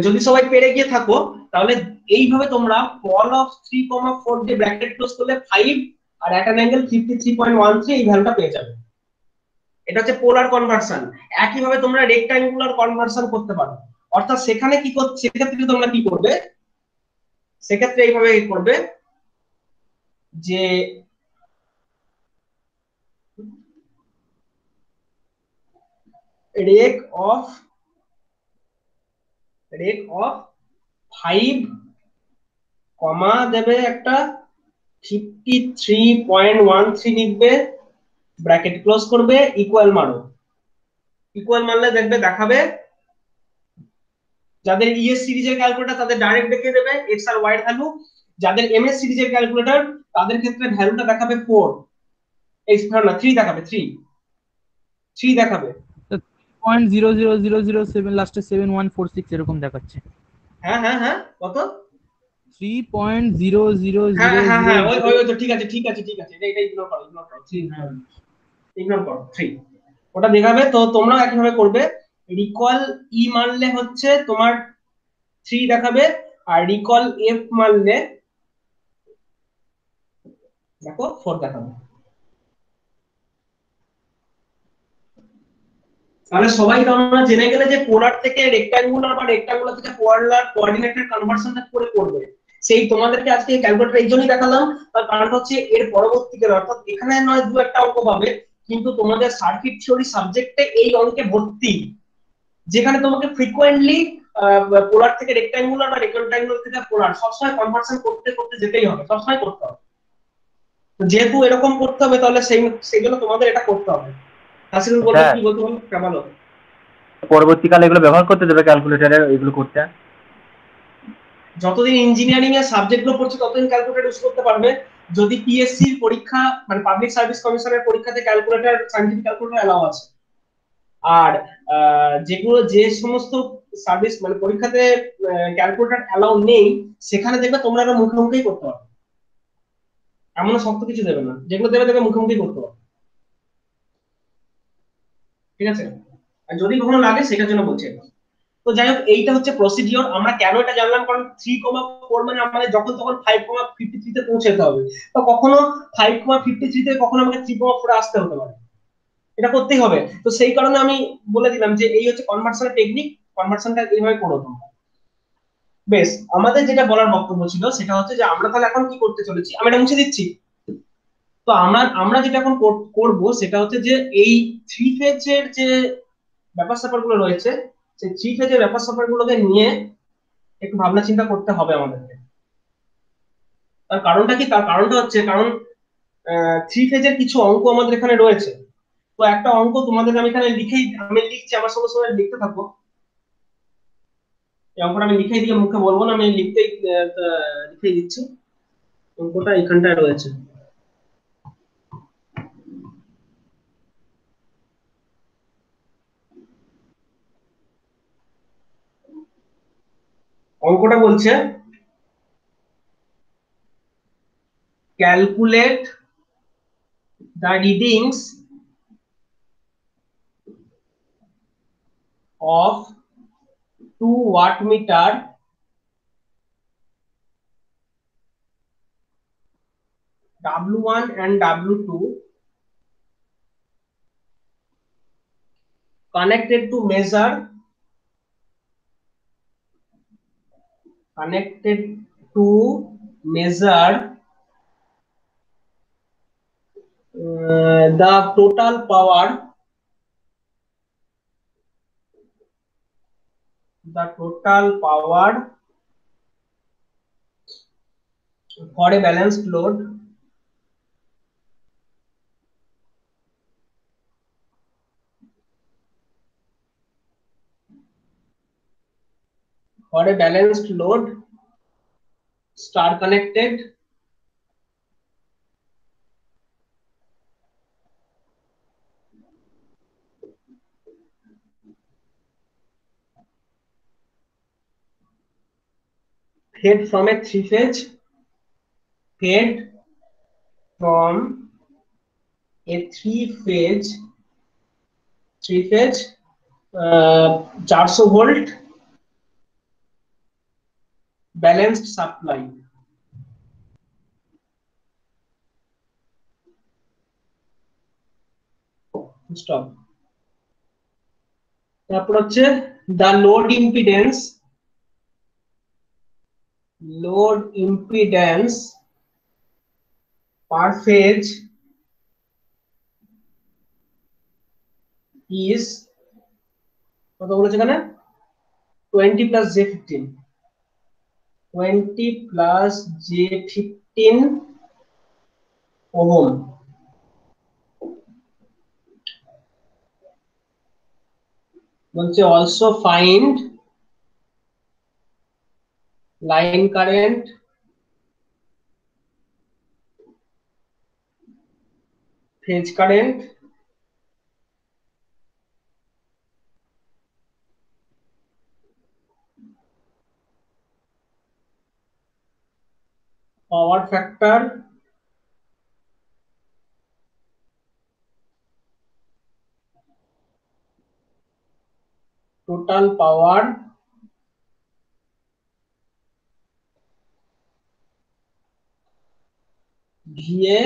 যদি সবাই পেরে গিয়ে থাকো তাহলে এইভাবে তোমরা পল অফ 3,4 দিয়ে ব্র্যাকেট ক্লোজ করলে 5 আর অ্যাট অ্যান অ্যাঙ্গেল 53.13 এই ভ্যালুটা পেয়ে যাবে। এটা হচ্ছে পোলার কনভার্সন। একই ভাবে তোমরা রেক্টাঙ্গুলার কনভার্সন করতে পারো, অর্থাৎ সেখানে কি করছে, সেক্ষেত্রে তোমরা কি করবে, সেক্ষেত্রে এইভাবে করবে যে রেক অফ 5 কমা দেবে একটা 53.13 লিখবে, ব্র্যাকেট ক্লোজ করবে, ইকুয়াল মারো। ইকুয়াল মারলে দেখবে দেখাবে, যাদের ইএস সিরিজের ক্যালকুলেটর তাদের ডাইরেক্ট দেখিয়ে দেবে এক্স আর ওয়াই এর ভ্যালু, যাদের এমএস সিরিজের ক্যালকুলেটর তাদের ক্ষেত্রে ভ্যালুটা দেখাবে 4, এই না 3 দেখাবে, 3 দেখাবে। 0.00007 লাস্টে 7146 এরকম দেখাচ্ছে। হ্যাঁ হ্যাঁ হ্যাঁ, কত? হ্যাঁ হ্যাঁ হ্যাঁ, ওই 3.00000। ওই তো ঠিক আছে ঠিক আছে ঠিক আছে, এটা ইগনোর করো, ইগনোর করো 3, হ্যাঁ ইগনোর করো 3, ওটা দেখাবে। তো তোমরাও একইভাবে করবে, রিকল ই মানলে হচ্ছে তোমার 3 দেখাবে, আর রিকল এফ মানলে দেখো 4 দেখাবে। তাহলে সবাই তোমরা জেনে গেলে যে পোলার থেকে রেক্টাঙ্গুলার বা রেক্টাঙ্গুলার থেকে পোলার কোঅর্ডিনেটের কনভার্সনটা করে করবে। সেই তোমাদেরকে আজকে ক্যালকুলেটর এই জন্যই দেখালাম, তার কারণ হচ্ছে এর পরবর্তীকালে, অর্থাৎ এখানে নয় দু একটা অঙ্ক পাবে, কিন্তু তোমাদের সার্কিট থিওরি সাবজেক্টে এই অঙ্কে ভর্তি, যেখানে তোমাকে ফ্রিকোয়েন্টলি পোলার থেকে রেক্টাঙ্গুলার বা রেক্টাঙ্গুলার থেকে পোলার সবসময় কনভার্সন করতে করতে যেতেই হবে, সবসময় করতে হবে। তো যেহেতু এরকম করতে হবে তাহলে সেই জন্য তোমাদের এটা করতে হবে। হাসিনুল বলবে, স্যার কি বলতে বলো, বলো। পরবর্তীকালে এগুলো ব্যবহার করতে দেবে ক্যালকুলেটরে এগুলো করতে? যতদিন ইঞ্জিনিয়ারিং এর সাবজেক্ট গুলো পড়ছে ততদিন ক্যালকুলেটর ইউজ করতে পারবে। যদি পিএসসি পরীক্ষা মানে পাবলিক সার্ভিস কমিশনের পরীক্ষাতে ক্যালকুলেটর, সায়েন্টিফিক ক্যালকুলেটর এলাও আছে। আর যেগুলো যে সমস্ত সার্ভিস মানে পরীক্ষাতে ক্যালকুলেটর এলাও নেই সেখানে দেখবে তোমরা এটা মুখে মুখেই করতে পারবে, এমন শক্ত কিছু দেবে না, যেগুলো দেবে দেখবে মুখে মুখেই করতে পারবে, ঠিক আছে? আর যদি কখনো লাগে সেটার জন্য বলছি। তো যাই হোক, এইটা হচ্ছে প্রসিডিওর। আমরা কেন এটা জানলাম, কারণ 3,4 মানে আমাদের যখন তখন 5,53 তে পৌঁছাতে হবে। তো কখনো 5,53 থেকে কখনো আমাকে 3,4 আসতে হতে পারে। এটা করতেই হবে। তো সেই কারণে আমি বলে দিলাম যে এই হচ্ছে কনভার্সনের টেকনিক, কনভার্সনটা এইভাবে করো তোমরা। বেশ, আমাদের যেটা বলার বক্তব্য ছিল সেটা হচ্ছে যে আমরা তাহলে এখন কি করতে চলেছি, আমি এটা মুছে দিচ্ছি। তো আমরা আমরা যেটা এখন করব সেটা হচ্ছে যে এই থ্রি ফেজের যে ব্যাপার স্যাপার গুলো রয়েছে, সেই থ্রি ফেজের ব্যাপার স্যাপার গুলোকে নিয়ে একটু ভাবনা চিন্তা করতে হবে আমাদেরকে। তার কারণটা কি? তার কারণটা হচ্ছে কারণ থ্রি ফেজের কিছু অঙ্ক আমাদের এখানে রয়েছে। তো একটা অঙ্ক তোমাদের আমি এখানে আমি লিখছি, আমার সঙ্গে সঙ্গে লিখতে থাকবো। এই অঙ্কটা আমি লিখেই দিয়ে মুখে বলবো না, আমি লিখেই দিচ্ছি। অঙ্কটা এখানটায় রয়েছে। অঙ্কটা বলছে calculate the readings of 2 watt meter W1 and W2 connected to measure the total power for a balanced load star connected fed from a three phase 400 volt balanced supply। Stop. তারপর হচ্ছে the load impedance per phase is কত বলেছে এখানে? 20 plus j15 ohm। বলছে also find line current phase current power factor total power VA।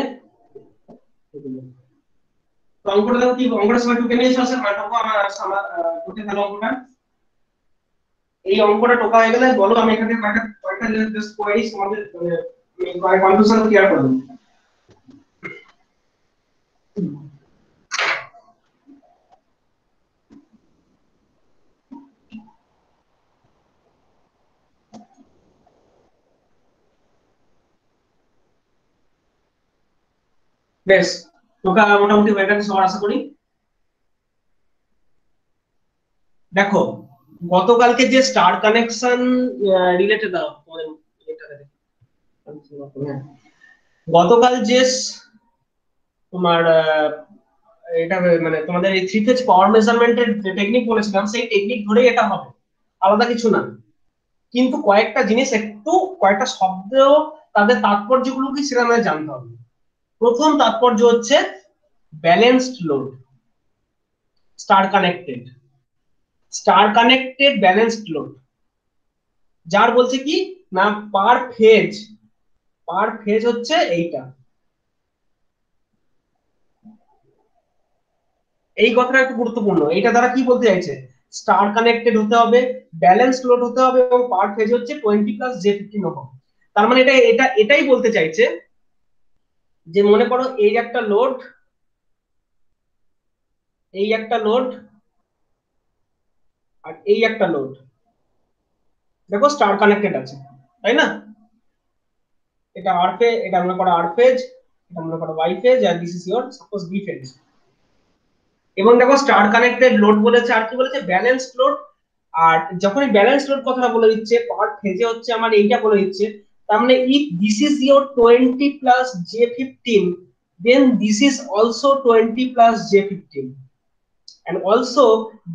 তো অঙ্কটা দেখো কি, অঙ্কটা সবাই টুকে নিয়েছো? আসলে মানবো আমার টুকে গেল অঙ্কটা। এই অঙ্কটা টোকা হয়ে গেলে বলো, আমি এখানে কয়েকটা জাস্ট পয়েন্টস তোমাদের মানে কনফিউশন ক্লিয়ার করে দেব। বেশ, টোকা মোটামুটি হয়ে গেছে সবার, আশা করি। দেখো, গতকালকে যে স্টার কানেকশন রিলেটেড দাও তোমাদের এটাতে দেখো। হ্যাঁ, গতকাল যে তোমার এটা মানে তোমাদের এই থ্রি ফেজ পাওয়ার মেজারমেন্টের যে টেকনিক বলেছিলাম, সেই টেকনিক ধরেই এটা হবে, আলাদা কিছু না। কিন্তু কয়েকটা জিনিস একটু, কয়েকটা শব্দ, তাদের তাৎপর্যগুলো কি সেটা আমাদের জানতে হবে। প্রথম তাৎপর্য হচ্ছে balanced load, star connected balanced load. যার বলছে কি না, পার ফেজ হচ্ছে এইটা। এই কথাটা একটু গুরুত্বপূর্ণ। এটা দ্বারা কি বলতে চাইছে, স্টার কানেক্টেড হতে হবে, ব্যালেন্স লোড হতে হবে এবং পার ফেজ হচ্ছে 20 প্লাস j15 ওহম। তার মানে এটাই বলতে চাইছে যে মনে করো এই একটা লোড, এই একটা লোড আর এই একটা লোড, দেখো স্টার কানেক্টেড আছে, তাই না? এটা আর ফেজ, এটা মনে করো আর ফেজ, এটা মনে করো ওয়াই ফেজ, আর this is your suppose B phase. এবং দেখো স্টার কানেক্টেড লোড বলেছে আর কি বলেছে, ব্যালেন্স লোড। আর যখনই ব্যালেন্স লোড কথাটা বলে দিচ্ছে পার ফেজে হচ্ছে আমার এইটা বলে দিচ্ছে, তার মানে if this is your 20 plus j15 then this is also 20 plus j15 and also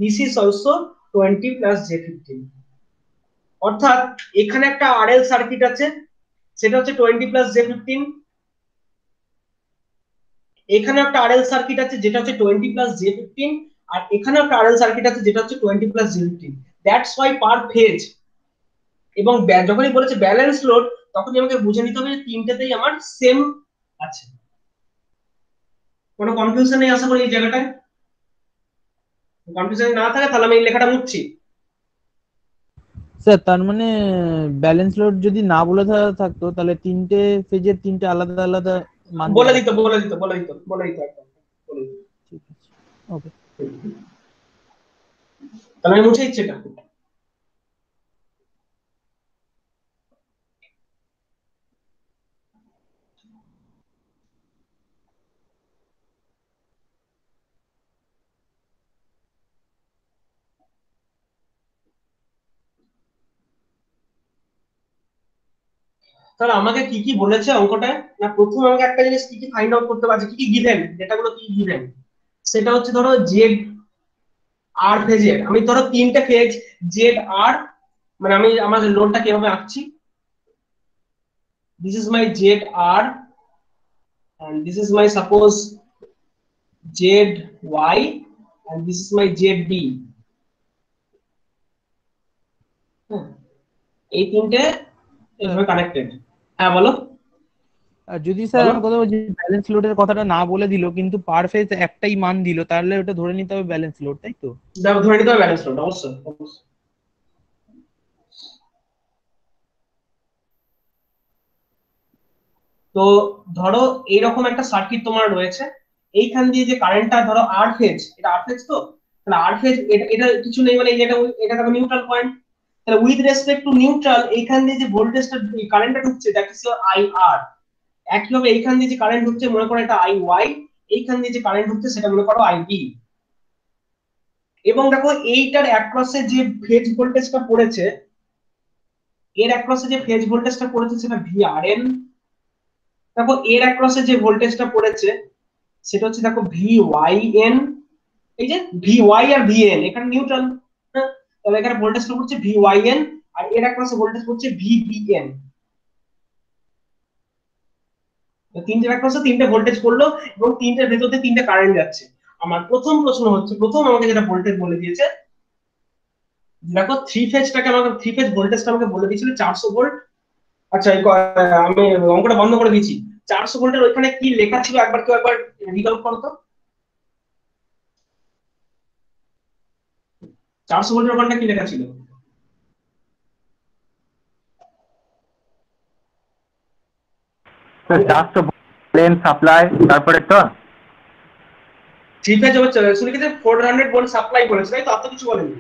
this is also 20 plus j15। অর্থাৎ এখানে একটা আরএল সার্কিট আছে, সেটা হচ্ছে 20 প্লাস j15, এখানে একটা আরএল সার্কিট আছে যেটা হচ্ছে 20 প্লাস j15, আর এখানে একটা আরএল সার্কিট আছে যেটা হচ্ছে 20 plus j15। That's why per phase এবং যখনই বলেছে ব্যালেন্স লোড তখনই আমাকে বুঝে নিতে হবে যে তিনটেতেই আমার সেম আছে। কোনো কনফিউশন নেই আশা করি এই জায়গাটায়? কনফিউশন না থাকে তাহলে আমি এই লেখাটা মুছছি। স্যার তার মানে ব্যালেন্স লোড যদি না বলে থাকতো তাহলে তিনটে ফেজের তিনটে আলাদা আলাদা মান বলে দেওয়া দিত থাকতো। বলে দিত বলে দিত বলে দিত একদম বলে দিত। ঠিক আছে, ওকে। তাহলে আমি মুছে দিচ্ছি এটা। তাহলে আমাকে কি কি বলেছে অঙ্কটায়, না প্রথমে আমাকে একটা জিনিস কি কি ফাইন্ড আউট করতে পারছে, কি কি গিভেন, ডেটাগুলো কি গিভেন। সেটা হচ্ছে ধরো জেড আর ফেজের, আমি ধরো তিনটে ফেজ জেড আর, মানে আমি আমার লোডটা কিভাবে আঁকছি, this is my Z R and this is my suppose zy and this is my zb। এই তিনটে এইভাবে কানেক্টেড। হ্যাঁ বলো আর যদি স্যার বলো। আমি কথা বলছি ব্যালেন্স লোডের কথাটা না বলে দিল কিন্তু পার ফেজ একটাই মান দিল, তাহলে ওটা ধরে নিতে হবে ব্যালেন্স লোড, তাই তো? দেখো ধরে নিতে হবে ব্যালেন্স লোড, অবশ্যই অবশ্যই। তো ধরো এইরকম একটা সার্কিট তোমার রয়েছে, এইখান দিয়ে যে কারেন্টটা ধরো আর ফেজ, এটা আর ফেজ তো, তাহলে আর ফেজ এটা এটা কিছু নেই, মানে এই যে এটা দেখো নিউট্রাল পয়েন্ট, তাহলে উইথ রেসপেক্ট টু নিউট্রাল এইখান দিয়ে যে ভোল্টেজটা কারেন্টটা ঢুকছে দ্যাট ইজ ইওর আই আর। একইভাবে এইখান দিয়ে যে কারেন্ট ঢুকছে মনে করো এটা আই ওয়াই, এইখান দিয়ে যে কারেন্ট ঢুকছে সেটা মনে করো আই বি। এবং দেখো এইটার অ্যাক্রসে যে ফেজ ভোল্টেজটা পড়েছে, এর অ্যাক্রসে যে ফেজ ভোল্টেজটা পড়েছে সেটা ভি আর এন। দেখো এর অ্যাক্রসে যে ভোল্টেজটা পড়েছে সেটা হচ্ছে দেখো ভি ওয়াই এন, এই যে ভি ওয়াই আর ভি এন এখানে নিউট্রাল, তাহলে এখানে ভোল্টেজটা পড়ছে ভি ওয়াই এন, আর এর অ্যাক্রসে ভোল্টেজ পড়ছে ভি বি এন। তিনটে অ্যাক্রসে তিনটে ভোল্টেজ পড়লো এবং তিনটের ভেতর দিয়ে তিনটে কারেন্ট যাচ্ছে। আমার প্রথম প্রশ্ন হচ্ছে, প্রথম আমাকে যেটা ভোল্টেজ বলে দিয়েছে, দেখো থ্রি ফেজটাকে আমাকে, থ্রি ফেজ ভোল্টেজটা আমাকে বলে দিয়েছিল 400 ভোল্ট। আচ্ছা আমি অঙ্কটা বন্ধ করে দিয়েছি। 400 ভোল্টের ওইখানে কি লেখা ছিল একবার কেউ একবার রিড আউট করো তো। 400 ভোল্টের ওখানটা কি লেখা ছিল? 400 প্লেন সাপ্লাই, তারপরে তো থ্রি ফেজ শুনে কি 400 ভোল্ট সাপ্লাই বলেছে, তাই তো? আর তো কিছু বলেনি।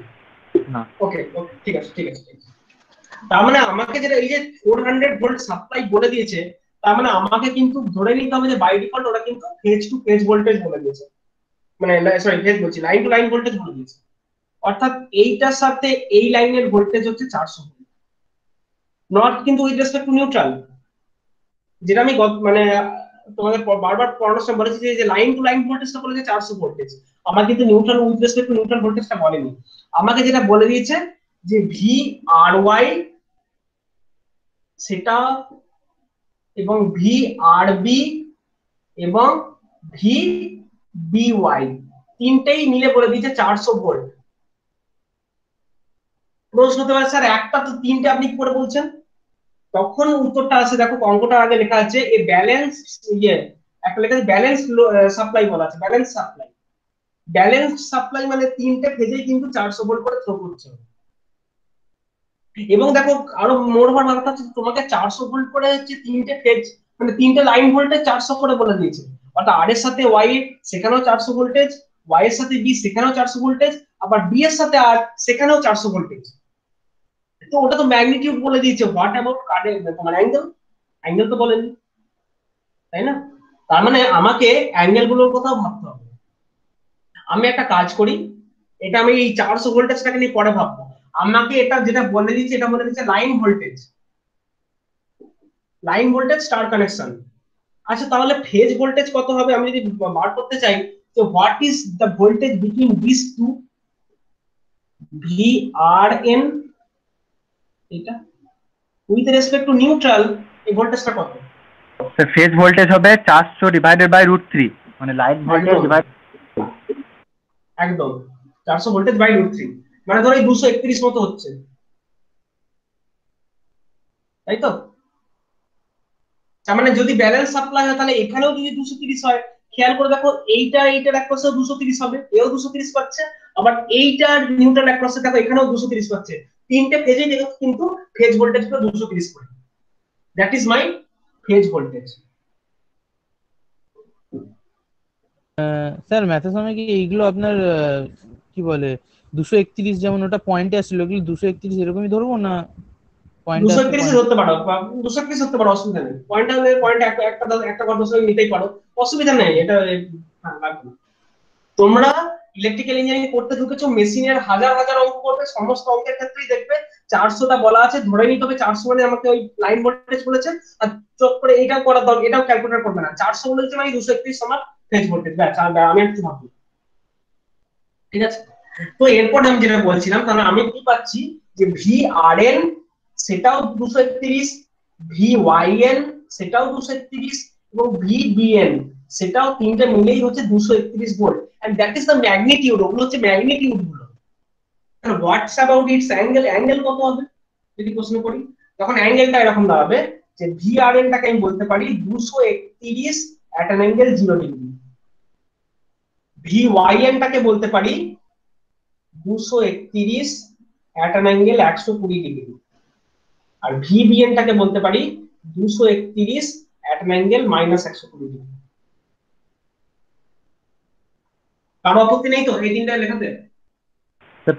না। ওকে ওকে ঠিক আছে ঠিক আছে ঠিক আছে। তার মানে আমাকে যেটা এই যে 400 ভোল্ট সাপ্লাই বলে দিয়েছে, তার মানে আমাকে কিন্তু ধরে নিতে হবে যে বাই ডিফল্ট ওটা কিন্তু ফেজ টু ফেজ ভোল্টেজ বলে দিয়েছে, মানে সরি ফেজ বলছি, লাইন টু লাইন ভোল্টেজ বলে দিয়েছে। অর্থাৎ এইটার সাথে এই লাইনের ভোল্টেজ হচ্ছে 400 ভোল্ট, নট কিন্তু উইথ রেসপেক্ট টু নিউট্রাল। যেটা আমি মানে তোমাদের বারবার পড়ানোর সময় বলেছি যে লাইন টু লাইন ভোল্টেজটা বলেছে 400 ভোল্টেজ, আমার কিন্তু neutral with respect to neutral ভোল্টেজটা বলেনি। আমাকে যেটা বলে দিয়েছে যে ভি আর ওয়াই সেটা, এবং ভি আর বি এবং ভি বি ওয়াই তিনটেই মিলে বলে দিয়েছে 400 ভোল্ট। প্রশ্ন হতে পারে স্যার একটা তো তিনটে আপনি কি করে বলছেন? তখন উত্তরটা আসে, দেখো অঙ্কটার আগে লেখা আছে এ ব্যালেন্স, ইয়ে একটা লেখা আছে ব্যালেন্স সাপ্লাই বলা আছে, ব্যালেন্স সাপ্লাই। ব্যালেন্স সাপ্লাই মানে তিনটে ফেজেই কিন্তু 400 ভোল্ট করে থ্রো করছে। এবং দেখো আরো মোর ওভার ব্যাপারটা হচ্ছে তোমাকে 400 ভোল্ট করে হচ্ছে তিনটে ফেজ মানে তিনটে লাইন ভোল্টেজ 400 করে বলে দিয়েছে। অর্থাৎ আর এর সাথে ওয়াই সেখানেও 400 ভোল্টেজ, ওয়াই এর সাথে বি সেখানেও 400 ভোল্টেজ, আবার বি এর সাথে আর সেখানেও 400 ভোল্টেজ। তো ওটা তো ম্যাগনিটিউড বলে দিয়েছে, হোয়াট অ্যাবাউট কারেন্ট তোমার অ্যাঙ্গেল, অ্যাঙ্গেল তো বলেনি, তাই না? তার মানে আমাকে অ্যাঙ্গেল গুলোর কথাও ভাবতে হবে। আমি একটা কাজ করি, এটা আমি এই 400 ভোল্টেজটাকে নিয়ে পরে ভাববো। আমাকে এটা যেটা বলে দিচ্ছে এটা বলে দিচ্ছে line voltage, line voltage star connection. আচ্ছা তাহলে ফেজ ভোল্টেজ কত হবে আমি যদি বার করতে চাই, তো what is the voltage between this two, V R N, এটা উইথ রেসপেক্ট টু নিউট্রাল এই ভোল্টেজটা কত? ফেজ ভোল্টেজ হবে 400 ডিভাইডেড বাই √3, মানে লাইন ভোল্টেজ একদম ডিভাইড। একদম 400 ভোল্টেজ বাই √3, মানে ধরো এই 231 মতো হচ্ছে, তাই তো? তার মানে যদি ব্যালেন্স সাপ্লাই হয় তাহলে এখানেও যদি 230 হয়, খেয়াল করে দেখো এইটার অ্যাক্রসেও 230 হবে, এও 230 পাচ্ছে, আবার এইটার নিউট্রাল অ্যাক্রসে দেখো এখানেও 230 পাচ্ছে। তিনটে ফেজে দেখো কিন্তু ফেজ ভোল্টেজ পুরো 230 করে। That is my phase voltage. Sir ম্যাথের সময় কি এইগুলো আপনার কি বলে 231 যেমন ওটা পয়েন্টে আসছিল, এগুলো 231 এরকমই ধরবো না পয়েন্টে আসলে 231 পয়েন্ট? ধরতে পারো বা 231 ধরতে পারো, অসুবিধা নেই। পয়েন্ট একটা ঘর দশমিক নিতেই পারো, অসুবিধা নেই এটা। হ্যাঁ, লাগবে না। তোমরা ইলেকট্রিক্যাল ইঞ্জিনিয়ারিং পড়তে ঢুকেছো, মেশিনের হাজার হাজার অঙ্ক করবে, সমস্ত অঙ্কের ক্ষেত্রেই দেখবে 400টা বলা আছে, ধরে নিতে হবে 400 মানে আমাকে ওই লাইন ভোল্টেজ বলেছে, আর চট করে এটাও করার দরকার, এটাও ক্যালকুলেট করবে না, 400 বলেছে মানে 231 সমান ফেজ ভোল্টেজ, ব্যাস। আমি একটু ভাবি, ঠিক আছে? তো এরপর আমি যেটা বলছিলাম, তাহলে আমি কি পাচ্ছি যে ভি আর এন সেটাও 231, ভি ওয়াই এন সেটাও 231, এবং ভি বিএন সেটাও তিনটা মিলেই হচ্ছে 231 volt, and that is the magnitude. ওগুলো হচ্ছে ম্যাগনিটিউড গুলো। What's about its angle, angle কত হবে যদি প্রশ্ন করি, তখন অ্যাঙ্গেলটা এরকম দাঁড়াবে যে ভি আর এন টাকে আমি বলতে পারি 231 at an angle 0 degree, V Y N টাকে বলতে পারি 231 অ্যাট অ্যান অ্যাঙ্গেল 120 ডিগ্রি, আর ভিবিএন টাকে বলতে পারি 231 অ্যাট অ্যান অ্যাঙ্গেল -120 ডিগ্রি। কারো আপত্তি নেই তো এই তিনটা লেখাতে?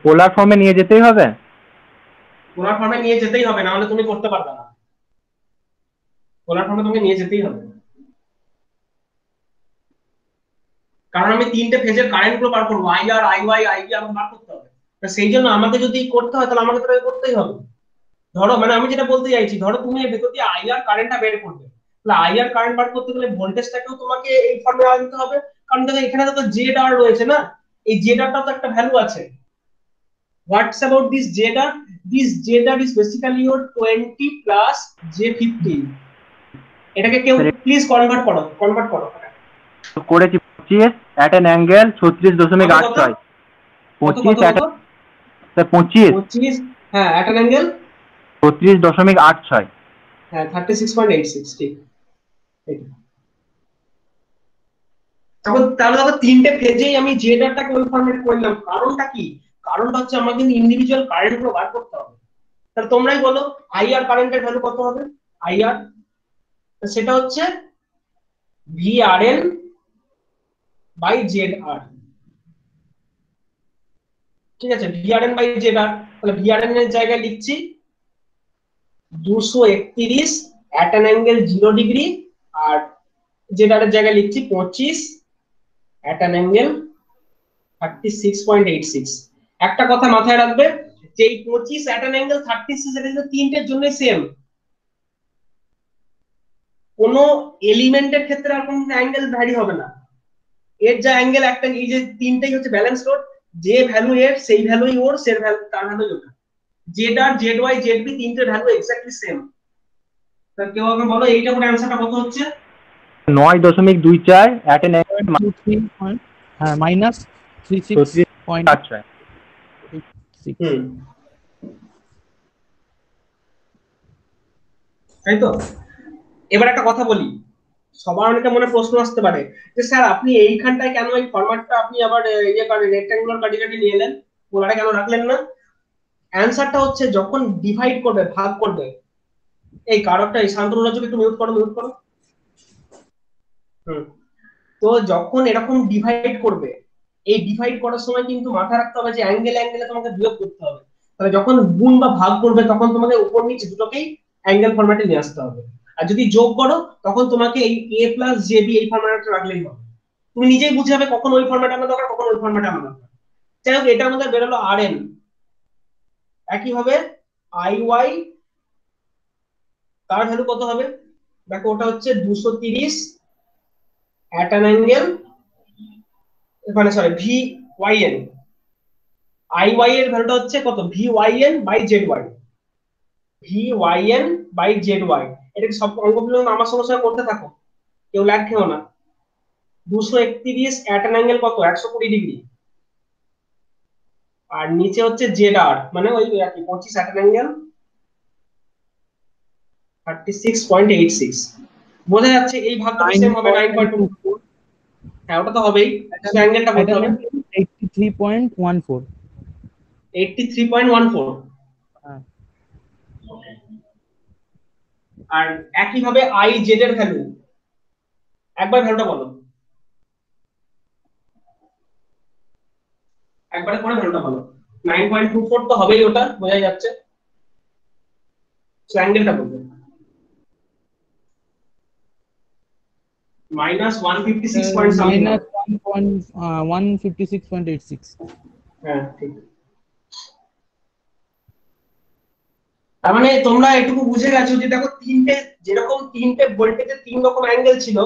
পোলার ফর্মে নিয়ে যেতেই হবে। পোলার ফর্মে নিয়ে যেতেই হবে, না হলে তুমি করতে পারবে না। পোলার ফর্মে তোমাকে নিয়ে যেতেই হবে, কারণ আমি তিনটে ফেজের কারেন্ট গুলো বার করবো, আইআর আইওয়াই আইবি আমাকে বার করতে হবে। তো সেই জন্য আমাকে যদি করতে হয় তাহলে আমাকে তো করতেই হবে। ধরো মানে আমি যেটা বলতে চাইছি, ধরো তুমি এর ভেতর দিয়ে আইআর কারেন্টটা বের করবে, তাহলে আইআর কারেন্ট বার করতে গেলে ভোল্টেজটাকেও তোমাকে এই ফর্মে আনতে হবে, কারণ দেখো এখানে তো জেড আর রয়েছে না, এই জেড আরটাও তো একটা ভ্যালু আছে। What's about this Z R? This Z R is basically your 20 plus j15। এটাকে কেউ প্লিজ কনভার্ট করো। তো করেছি 25 অ্যাট অ্যান অ্যাঙ্গেল 36.86। কত 25 কত অ্যাট কত? 25 25, হ্যাঁ অ্যাট অ্যান অ্যাঙ্গেল 36.86। হ্যাঁ 36.86, ঠিক। তখন তাহলে দেখো তিনটে ফেজেই আমি জেডারটাকে ওই ফরম্যাট করলাম, কারণটা কি? কারণটা হচ্ছে আমাকে ইন্ডিভিজুয়াল কারেন্ট গুলো বার করতে হবে। তাহলে তোমরাই বলো আইআর কারেন্টের ভ্যালু কত হবে? আইআর সেটা হচ্ছে ভিআরএন বাই জেড আর, ঠিক আছে? ভিআরএন বাই জেড আর, তাহলে ভিআরএন এর জায়গায় লিখছি 231 অ্যাট অ্যান অ্যাঙ্গেল 0 ডিগ্রি, আর জেড আর এর জায়গায় লিখছি 25 অ্যাট অ্যান অ্যাঙ্গেল 36.86। একটা কথা মাথায় রাখবে যে এই 25 অ্যাট অ্যান অ্যাঙ্গেল 36 এটা কিন্তু তিনটের জন্য সেম, কোন এলিমেন্টের ক্ষেত্রে আর কোন অ্যাঙ্গেল ভ্যারি হবে না। এর যা অ্যাঙ্গেল একটা, এই যে তিনটেই হচ্ছে ব্যালেন্স লোড, যে ভ্যালু এর সেই ভ্যালুই ওর, সের ভ্যালু তার ভ্যালুই ওটা। জেড আর জেড ওয়াই জেড বি তিনটের ভ্যালু এক্স্যাক্টলি সেম। তা কেউ আমাকে বলো এইটা করে অ্যানসারটা কত হচ্ছে? 9.24 অ্যাট অ্যান অ্যাঙ্গেল 23 হ্যাঁ -36.86। হুম, তাই তো। এবার একটা কথা বলি, সবার অনেকে মনে প্রশ্ন আসতে পারে যে স্যার আপনি এইখানটায় কেন এই ফরম্যাটটা আপনি আবার ইয়ে করেন, রেক্ট্যাঙ্গুলার কার্ডিনালি নিয়ে এলেন, পোলারে কেন রাখলেন না? অ্যান্সারটা হচ্ছে যখন ডিভাইড করবে, ভাগ করবে, এই কারকটা, এই শান্তনু রাজুকে একটু মিউট করো, মিউট করো। হুম। তো যখন এরকম ডিভাইড করবে, এই ডিভাইড করার সময় কিন্তু মাথায় রাখতে হবে যে অ্যাঙ্গেলে অ্যাঙ্গেলে তোমাকে বিয়োগ করতে হবে। তাহলে যখন গুণ বা ভাগ করবে তখন তোমাকে উপর নিচে দুটোকেই অ্যাঙ্গেল ফরম্যাটে নিয়ে আসতে হবে। আর যদি যোগ করো তখন তোমাকে এই a প্লাস জেবি এই ফরম্যাটে রাখলেই হবে। তুমি নিজেই বুঝে যাবে কখন ওই ফরম্যাট আনা দরকার, কখন ওই ফরম্যাট আনা দরকার। যাই হোক, এটা আমাদের বেরোলো আর এন। একইভাবে আই ওয়াই, তার ভ্যালু কত হবে? দেখো ওটা হচ্ছে 230 অ্যাট অ্যান অ্যাঙ্গেল, মানে sorry V Y N. I Y এর ভ্যালুটা হচ্ছে কত? V Y N by Z Y, V Y N by Z Y. এটা সব অঙ্কগুলো আমার সঙ্গে সঙ্গে করতে থাকো, কেউ ল্যাগ খেও না। 231 অ্যাট অ্যান অ্যাঙ্গেল কত? 120 ডিগ্রি। আর নিচে হচ্ছে জেড আর, মানে ওই আর কি 25 অ্যাট অ্যান অ্যাঙ্গেল 36.86। বোঝা যাচ্ছে এই ভাগটা তো সেম হবে 9.2। 9.24 হ্যাঁ ওটা তো হবেই, শুধু অ্যাঙ্গেলটা বলতে হবে। 83.14। 83.14। হ্যাঁ। আর একইভাবে আই জেড এর ভ্যালু, একবার ভ্যালুটা বলো, একবারে করে ভ্যালুটা বলো। 9.24 তো হবেই, ওটা বোঝা যাচ্ছে। অ্যাঙ্গেলটা বলবে মাইনাস 156 পয়েন্ট সামথিং মাইনাস হবে। 156.86। হ্যাঁ ঠিক। তার মানে তোমরা এটুকু বুঝে গেছো যে দেখো তিনটে, যেরকম তিনটে ভোল্টেজের তিন রকম অ্যাঙ্গেল ছিল,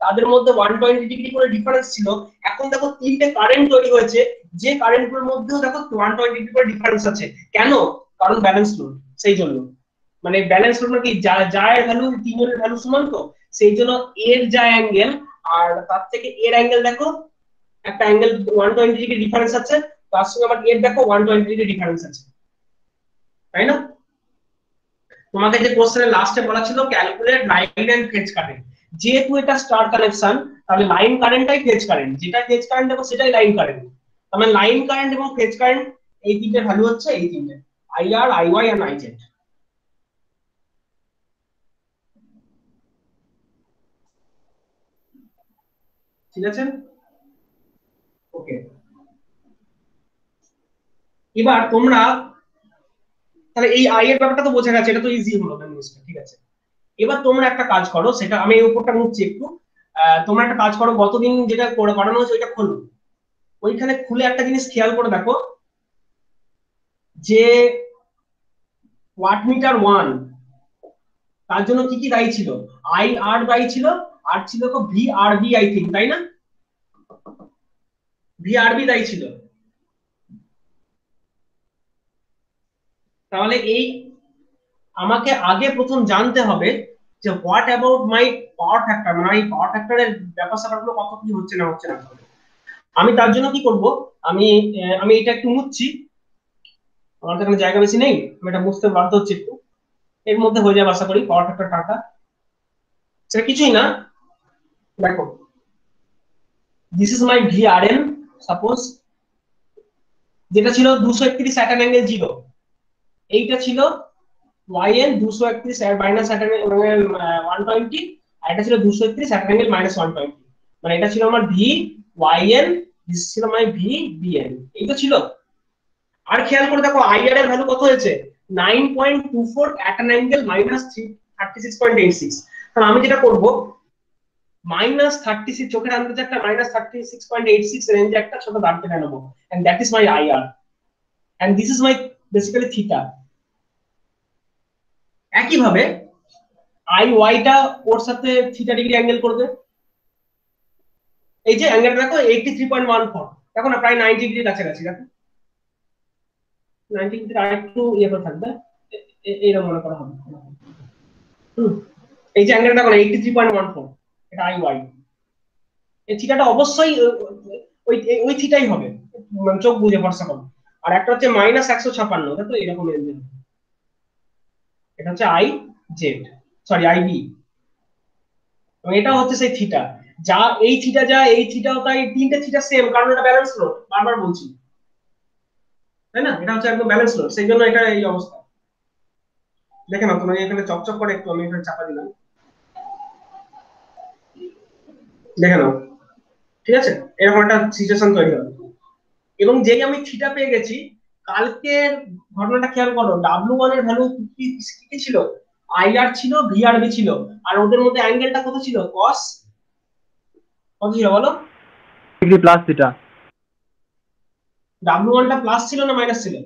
তাদের মধ্যে 120 ডিগ্রি করে ডিফারেন্স ছিল। এখন দেখো তিনটে কারেন্ট তৈরি হয়েছে, যে কারেন্ট গুলোর মধ্যেও দেখো 120 ডিগ্রি করে ডিফারেন্স আছে। কেন? কারণ ব্যালেন্স লোড, সেই জন্য। মানে ব্যালেন্স লোড মানে কি, যা এর ভ্যালু তিনজনের ভ্যালু সমান, তো সেই জন্য এর যা অ্যাঙ্গেল আর তার থেকে এর অ্যাঙ্গেল দেখো, একটা অ্যাঙ্গেল 120 ডিগ্রি ডিফারেন্স আছে, তার সঙ্গে আবার এর দেখো 120 ডিগ্রি ডিফারেন্স আছে, তাই না? তোমাকে যে কোশ্চেনের লাস্টে বলা ছিল calculate line and phase current, যেহেতু এটা স্টার কানেকশন, তাহলে লাইন কারেন্টটাই ফেজ কারেন্ট, যেটা ফেজ কারেন্ট দেখো সেটাই লাইন কারেন্ট। তাহলে লাইন কারেন্ট এবং ফেজ কারেন্ট এই তিনটে ভ্যালু হচ্ছে এই তিনটে, আইআর, আইওয়াই আর আইজেড। ঠিক আছে, ওকে। এবার তোমরা, তাহলে এই আই এর ব্যাপারটা তো বোঝা গেছে, এটা তো ইজি হলো জিনিসটা, ঠিক আছে। এবার তোমরা একটা কাজ করো, সেটা আমি এই উপরটা মুছছি একটু। তোমরা একটা কাজ করো, গতদিন যেটা করে বানানো হয়েছে ওইটা খোলো। ওইখানে খুলে একটা জিনিস খেয়াল করে দেখো যে ওয়াটমিটার ওয়ান, তার জন্য কি কি দায়ী ছিল? আই আর দায়ী ছিল, আর ছিল তো V R B, I think, তাই না? ভি আর বি দায়ী ছিল। তাহলে এই আমাকে আগে প্রথম জানতে হবে যে what about my power factor, মানে এই পাওয়ার ফ্যাক্টরের ব্যাপার স্যাপারগুলো কত কি হচ্ছে না হচ্ছে না। আমি তার জন্য কি করব, আমি আমি এটা একটু মুছছি, আমার তো এখানে জায়গা বেশি নেই, আমি এটা মুছতে বাধ্য হচ্ছি একটু। এর মধ্যে হয়ে যাবে আশা করি পাওয়ার ফ্যাক্টর টাকা। সেটা কিছুই না, দেখো this is my V R N, suppose, যেটা ছিল 231 অ্যাট অ্যাঙ্গেল 0, এইটা ছিল Y N 231 minus at angle 120, আর এটা ছিল 231 অ্যাট অ্যাঙ্গেল মাইনাস 120। মানে এটা ছিল আমার ভি ওয়াই এন, দিস ছিল মাই ভি বি এন, এই তো ছিল। আর খেয়াল করে দেখো আইআর এর ভ্যালু কত হয়েছে? 9.24 অ্যাট অ্যান অ্যাঙ্গেল মাইনাস 36.86। তাহলে আমি যেটা করব, মাইনাস 36, চোখের আন্দাজে একটা মাইনাস 36.86 রেঞ্জে একটা ছোট দাগ টেনে নেবো, and that is my IR, and this is my basically theta. একইভাবে আই ওয়াইটা ওর সাথে থিটা ডিগ্রি অ্যাঙ্গেল করবে। এই যে অ্যাঙ্গেলটা দেখো 83.14, দেখো না প্রায় 90 ডিগ্রির কাছাকাছি, দেখো 90 ডিগ্রি, আর একটু ইয়ে করে থাকবে, এইরকম মনে করা হবে। এই যে অ্যাঙ্গেলটা দেখো 83.14, এটা আই ওয়াই। এই থিটাটা অবশ্যই ওই ওই থিটাই হবে, মানে চোখ বুঝে ভরসা করো। আর একটা হচ্ছে মাইনাস 156, এটা তো এরকম রেঞ্জের, এটা হচ্ছে I Z, sorry I B. এবং এটা হচ্ছে সেই থিটা, যা এই থিটা যা এই থিটাও তাই, তিনটে থিটা সেম, কারণ এটা ব্যালেন্স লোড, বারবার বলছি, তাই না? এটা হচ্ছে একদম ব্যালেন্স লোড, সেই জন্য এটা এই অবস্থা। দেখে নাও তোমার এখানে চকচক করে, একটু আমি এখানে চাপা দিলাম, দেখে নাও, ঠিক আছে? এরকম একটা সিচুয়েশন তৈরি হবে। এবং যেই আমি থিটা পেয়ে গেছি, কালকের ঘটনাটা খেয়াল করো, W1 এর ভ্যালু কি কি ছিল? IR ছিল, VRB ছিল, আর ওদের মধ্যে অ্যাঙ্গেলটা কত ছিল? cos কত ছিল বলো? Degree plus theta. W1 টা প্লাস ছিল না মাইনাস ছিল?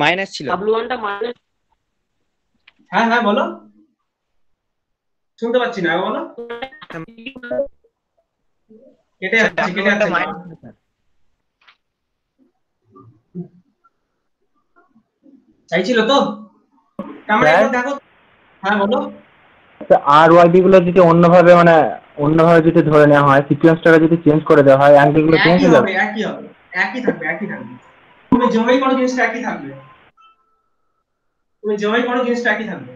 মাইনাস ছিল। W1 টা মাইনাস, হ্যাঁ হ্যাঁ বলো, শুনতে পাচ্ছি না, বলো। কেটে যাচ্ছে, কেটে যাচ্ছে। চাইছিল তো, আমরা একবার দেখো, হ্যাঁ বলো। আর ওয়াই গুলো যদি অন্যভাবে মানে অন্যভাবে যদি ধরে নেওয়া হয়, সিকোয়েন্সটাকে যদি চেঞ্জ করে দেওয়া হয়, অ্যাঙ্গেল গুলো চেঞ্জ একই হয়ে হবে, যাবে। একই হবে, একই থাকবে, একই থাকবে। তুমি যেভাবেই করো জিনিসটা একই থাকবে, তুমি যেভাবেই করো জিনিসটা একই থাকবে,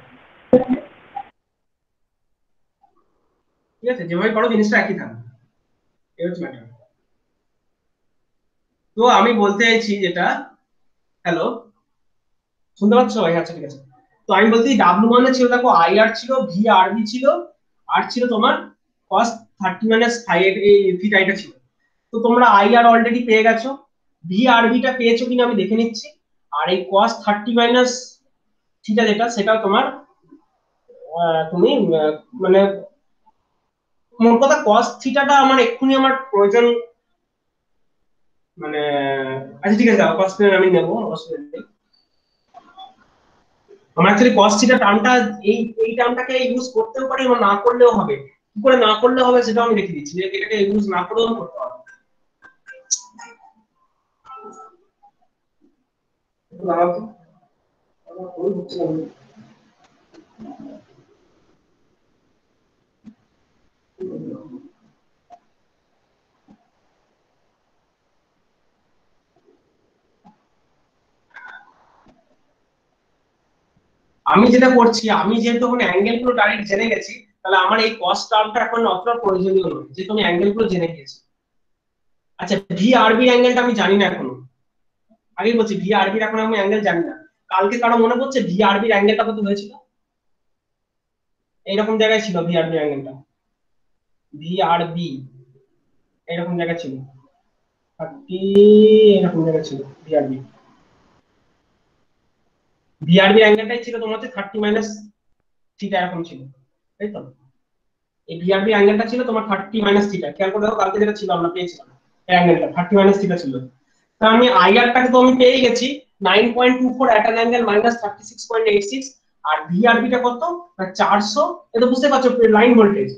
ঠিক আছে? যেভাবেই করো জিনিসটা একই থাকবে, এই হচ্ছে ম্যাটার। তো আমি বলতে চাইছি যেটা, হ্যালো, শুনতে পাচ্ছ ভাই? আচ্ছা ঠিক আছে। তো আমি বলতে W1 এ ছিল, দেখো IR ছিল, VRB ছিল, আর ছিল তোমার cos 30 মাইনাস থিটা, এটা ছিল। তো তোমরা IR অলরেডি পেয়ে গেছো, VRB টা পেয়েছো কিনা আমি দেখে নিচ্ছি। আর এই cos 30 মাইনাস থিটা যেটা, সেটাও তোমার তুমি মানে মোট কথা cos থিটাটা আমার এক্ষুনি আমার প্রয়োজন, মানে আচ্ছা ঠিক আছে, cos থিটা আমি নেবো, অসুবিধা নেই। আমরা অ্যাকচুয়ালি cos থিটা টার্মটা এই টার্মটাকে ইউজ করতেও পারি, এবং না করলেও হবে। কি করে না করলে হবে সেটাও আমি দেখিয়ে দিচ্ছি, যে এটাকে ইউজ না করেও করতে হবে। দাঁড়াও তো। আমি যেটা করছি, আমি যেহেতু এখন অ্যাঙ্গেল গুলো ডাইরেক্ট জেনে গেছি, তাহলে আমার এই cos টার্মটা এখন অতটা প্রয়োজনীয় নয়, যেহেতু আমি অ্যাঙ্গেল গুলো জেনে গেছি। আচ্ছা, VRB অ্যাঙ্গেলটা আমি জানি না এখনো, আগেই বলছি VRB এখন আমি অ্যাঙ্গেল জানি না। কালকে কারো মনে পড়ছে VRB অ্যাঙ্গেলটা কত হয়েছিল? এইরকম জায়গায় ছিল VRB অ্যাঙ্গেলটা, VRB এরকম জায়গায় ছিল, 30 এরকম জায়গায় ছিল VRB। VRB অ্যাঙ্গেলটাই ছিল তোমার হচ্ছে 30 মাইনাস থিটা, এরকম ছিল, তাই তো? এই VRB অ্যাঙ্গেলটা ছিল তোমার 30 মাইনাস থিটা, খেয়াল করে দেখো কালকে যেটা ছিল আমরা পেয়েছিলাম, এই অ্যাঙ্গেলটা 30 মাইনাস থিটা ছিল। তা আমি IR টাকে তো আমি পেয়ে গেছি 9.24 অ্যাট অ্যান অ্যাঙ্গেল মাইনাস 36.86, আর VRB টা কত? না 400, এটা বুঝতে পারছো line voltage,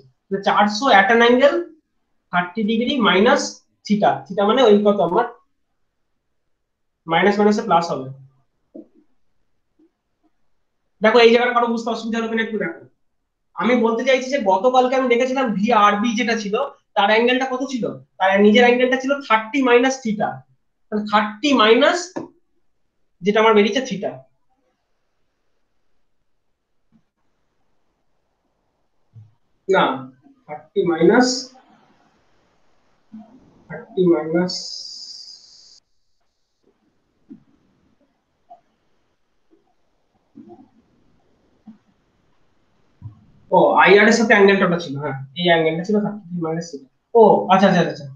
400 at an angle 30 degree minus theta, theta মানে ওই কত আমার মাইনাস মাইনাসে প্লাস হবে। দেখো এই জায়গাটা কারো বুঝতে অসুবিধা হবে কিনা একটু দেখো। আমি বলতে চাইছি যে গতকালকে আমি দেখেছিলাম VRB যেটা ছিল, তার অ্যাঙ্গেলটা কত ছিল? তার নিজের অ্যাঙ্গেলটা ছিল 30 মাইনাস থিটা, তাহলে 30 মাইনাস যেটা আমার বেরিয়েছে থিটা, না 30 মাইনাস 30 মাইনাস, ও IR এর সাথে অ্যাঙ্গেলটা ওটা ছিল, হ্যাঁ এই অ্যাঙ্গেলটা ছিল 30 মাইনাস থিটা। ও আচ্ছা আচ্ছা আচ্ছা,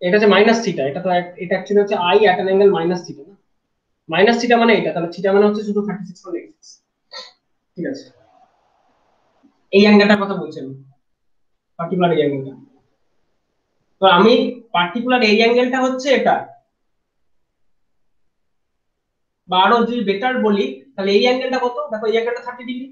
এটা হচ্ছে মাইনাস থিটা, এটা তো এটা অ্যাকচুয়ালি হচ্ছে I at an angle minus theta না, মাইনাস থিটা মানে এটা, তাহলে থিটা মানে হচ্ছে শুধু 36.86, ঠিক আছে? এই অ্যাঙ্গেলটার কথা বলছি আমি, পার্টিকুলার এই অ্যাঙ্গেলটা। তো আমি পার্টিকুলার এই অ্যাঙ্গেলটা হচ্ছে এটা, বা আরো যদি বেটার বলি, তাহলে এই অ্যাঙ্গেলটা কত? দেখো এই অ্যাঙ্গেলটা 30 ডিগ্রি,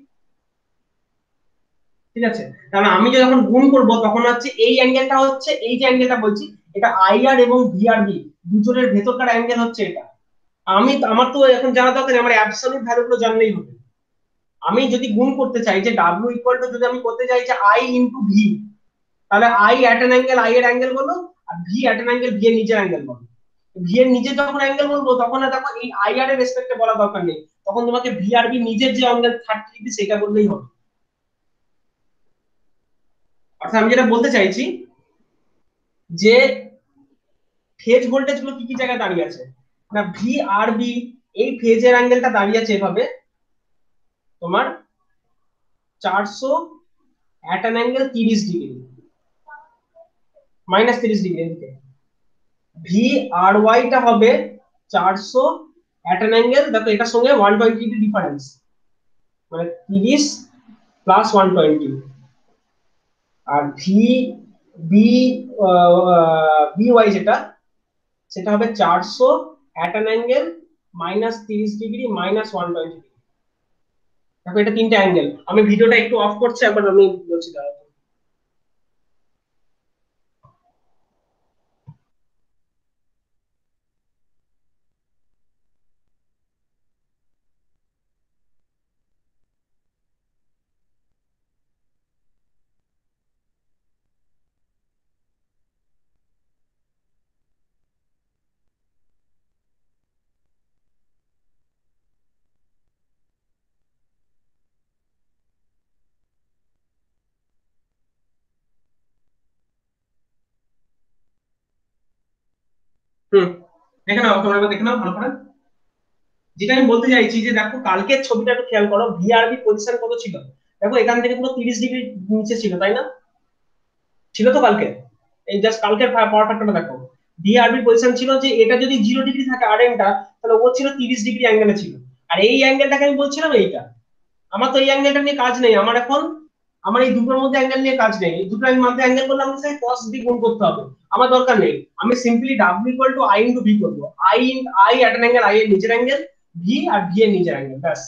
ঠিক আছে? তাহলে আমি যখন গুণ করব তখন হচ্ছে এই অ্যাঙ্গেলটা হচ্ছে, এই যে অ্যাঙ্গেলটা বলছি, এটা IR এবং VRB দুজনের ভেতরকার অ্যাঙ্গেল হচ্ছে এটা। আমার তো এখন জানা দরকার নেই, আমার অ্যাবসলিউট ভ্যালু গুলো জানলেই হবে। আমি যদি গুণ করতে চাই যে W ইকুয়াল টু, যদি আমি করতে চাই যে I ইনটু V, তাহলে I at an angle I এর অ্যাঙ্গেল বলো, আর V at an angle V এর নিজের অ্যাঙ্গেল বলো। V এর নিচে যখন অ্যাঙ্গেল বলবো তখন আর দেখো এই IR এর রেসপেক্টে বলা দরকার নেই, তখন তোমাকে ভিআরবি নিজের যে অ্যাঙ্গেল 30 ডিগ্রি সেটা বললেই হবে। অর্থাৎ আমি যেটা বলতে চাইছি যে ফেজ ভোল্টেজ গুলো কি কি জায়গায় দাঁড়িয়ে আছে না, ভিআরবি এই ফেজের অ্যাঙ্গেলটা দাঁড়িয়ে আছে এভাবে তোমার 400 at an angle 30 degree, -30 degree এদিকে। ভিআরওয়াই টা হবে 400 অ্যাট অ্যান অ্যাঙ্গেল, দেখো এটার সঙ্গে 120 ডিগ্রি ডিফারেন্স, মানে 30 প্লাস 120। আর ভি বি বিওয়াই যেটা সেটা হবে 400 at an angle -30 degree -120 degree. দেখো এটা তিনটা অ্যাঙ্গেল। আমি ভিডিওটা একটু অফ করছি, একবার আমি বলছি দাঁড়াও। হুম, দেখে নাও তোমরা, এবার দেখে নাও ভালো করে। যেটা আমি বলতে চাইছি যে দেখো কালকের ছবিটা একটু খেয়াল করো, ভিআরবি পজিশন কত ছিল, দেখো এখান থেকে পুরো 30 ডিগ্রি নিচে ছিল, তাই না? ছিল তো কালকে, এই জাস্ট কালকের পাওয়ার ফ্যাক্টরটা দেখো। ভিআরবি পজিশন ছিল যে এটা যদি 0 ডিগ্রি থাকে আরএনটা, তাহলে ও ছিল 30 ডিগ্রি অ্যাঙ্গেলে ছিল। আর এই অ্যাঙ্গেলটাকে আমি বলছিলাম এইটা, আমার তো এই অ্যাঙ্গেলটা নিয়ে কাজ নেই, আমার এখন আমার এই দুটোর মধ্যে অ্যাঙ্গেল নিয়ে কাজ নেই। এই দুটো মধ্যে অ্যাঙ্গেল করলে আমাকে সেই cos দিয়ে গুণ করতে হবে, আমার দরকার নেই। আমি simply w equal to i into v করব। i at an angle, i এর নিজের অ্যাঙ্গেল, v আর v এর নিজের অ্যাঙ্গেল, ব্যাস।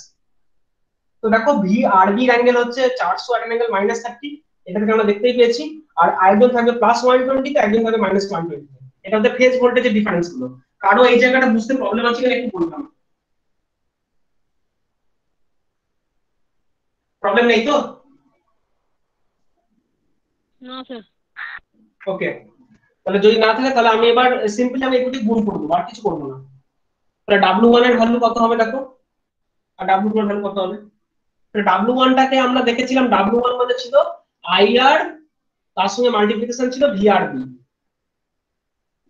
তো দেখো ভি আর বি এর অ্যাঙ্গেল হচ্ছে 400 এট অ্যান অ্যাঙ্গেল -30, এটা থেকে আমরা দেখতেই পেয়েছি। আর আরেকজন থাকবে +120 তে, একজন থাকবে -120 তে। এটা হচ্ছে ফেজ ভোল্টেজের ডিফারেন্স গুলো। কারো এই জায়গাটা বুঝতে প্রবলেম আছে কিনা একটু বললাম, প্রবলেম নেই তো? না স্যার। ওকে, তাহলে যদি না থাকে তাহলে আমি এবার সিম্পলি আমি এগুলি গুণ করবো, আর কিছু করবো না। তাহলে W1 এর ভ্যালু কত হবে দেখো, আর W2 এর ভ্যালু কত হবে। তাহলে W1 টাকে আমরা দেখেছিলাম, W1 মানে ছিল IR, তার সঙ্গে মাল্টিপ্লিকেশন ছিল VRB।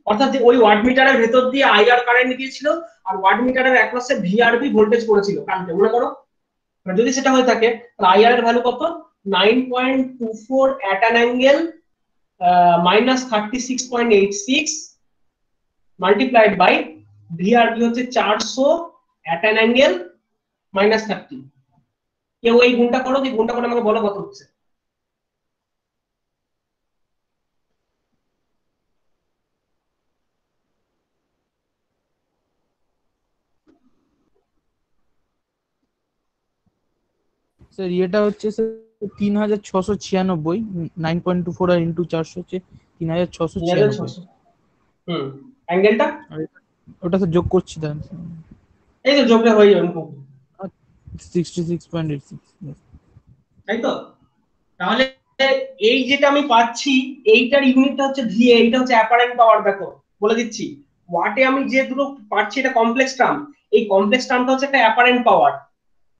অর্থাৎ যে ওই ওয়াট মিটারের ভেতর দিয়ে IR কারেন্ট গিয়েছিল, আর ওয়াট মিটারের একপাশে VRB ভোল্টেজ পড়েছিল কারেন্টে, মনে করো। যদি সেটা হয়ে থাকে তাহলে IR এর ভ্যালু কত, 9.24 at an angle -36.86 multiplied by VRB হচ্ছে 400 অ্যাট অ্যান অ্যাঙ্গেল -30। কেউ এই গুণটা করো, এই গুণটা করে আমাকে বলো কত হচ্ছে। স্যার এটা হচ্ছে স্যার 3696, 9.24 আর ইন্টু 400 হচ্ছে 3696। 3600। হুম, অ্যাঙ্গেলটা আর ওটা স্যার যোগ করছি তাহলে এই তো যোগটা হয়ে যাবে খুব, 66.86। তাই তো? তাহলে এই যেটা আমি পাচ্ছি, এইটার ইউনিটটা হচ্ছে ভিএ, এইটা হচ্ছে অ্যাপারেন্ট পাওয়ার। দেখো বলে দিচ্ছি, ওয়াটে আমি যে দুটো পাচ্ছি এটা কমপ্লেক্স টার্ম, এই কমপ্লেক্স টার্মটা হচ্ছে একটা অ্যাপারেন্ট পাওয়ার,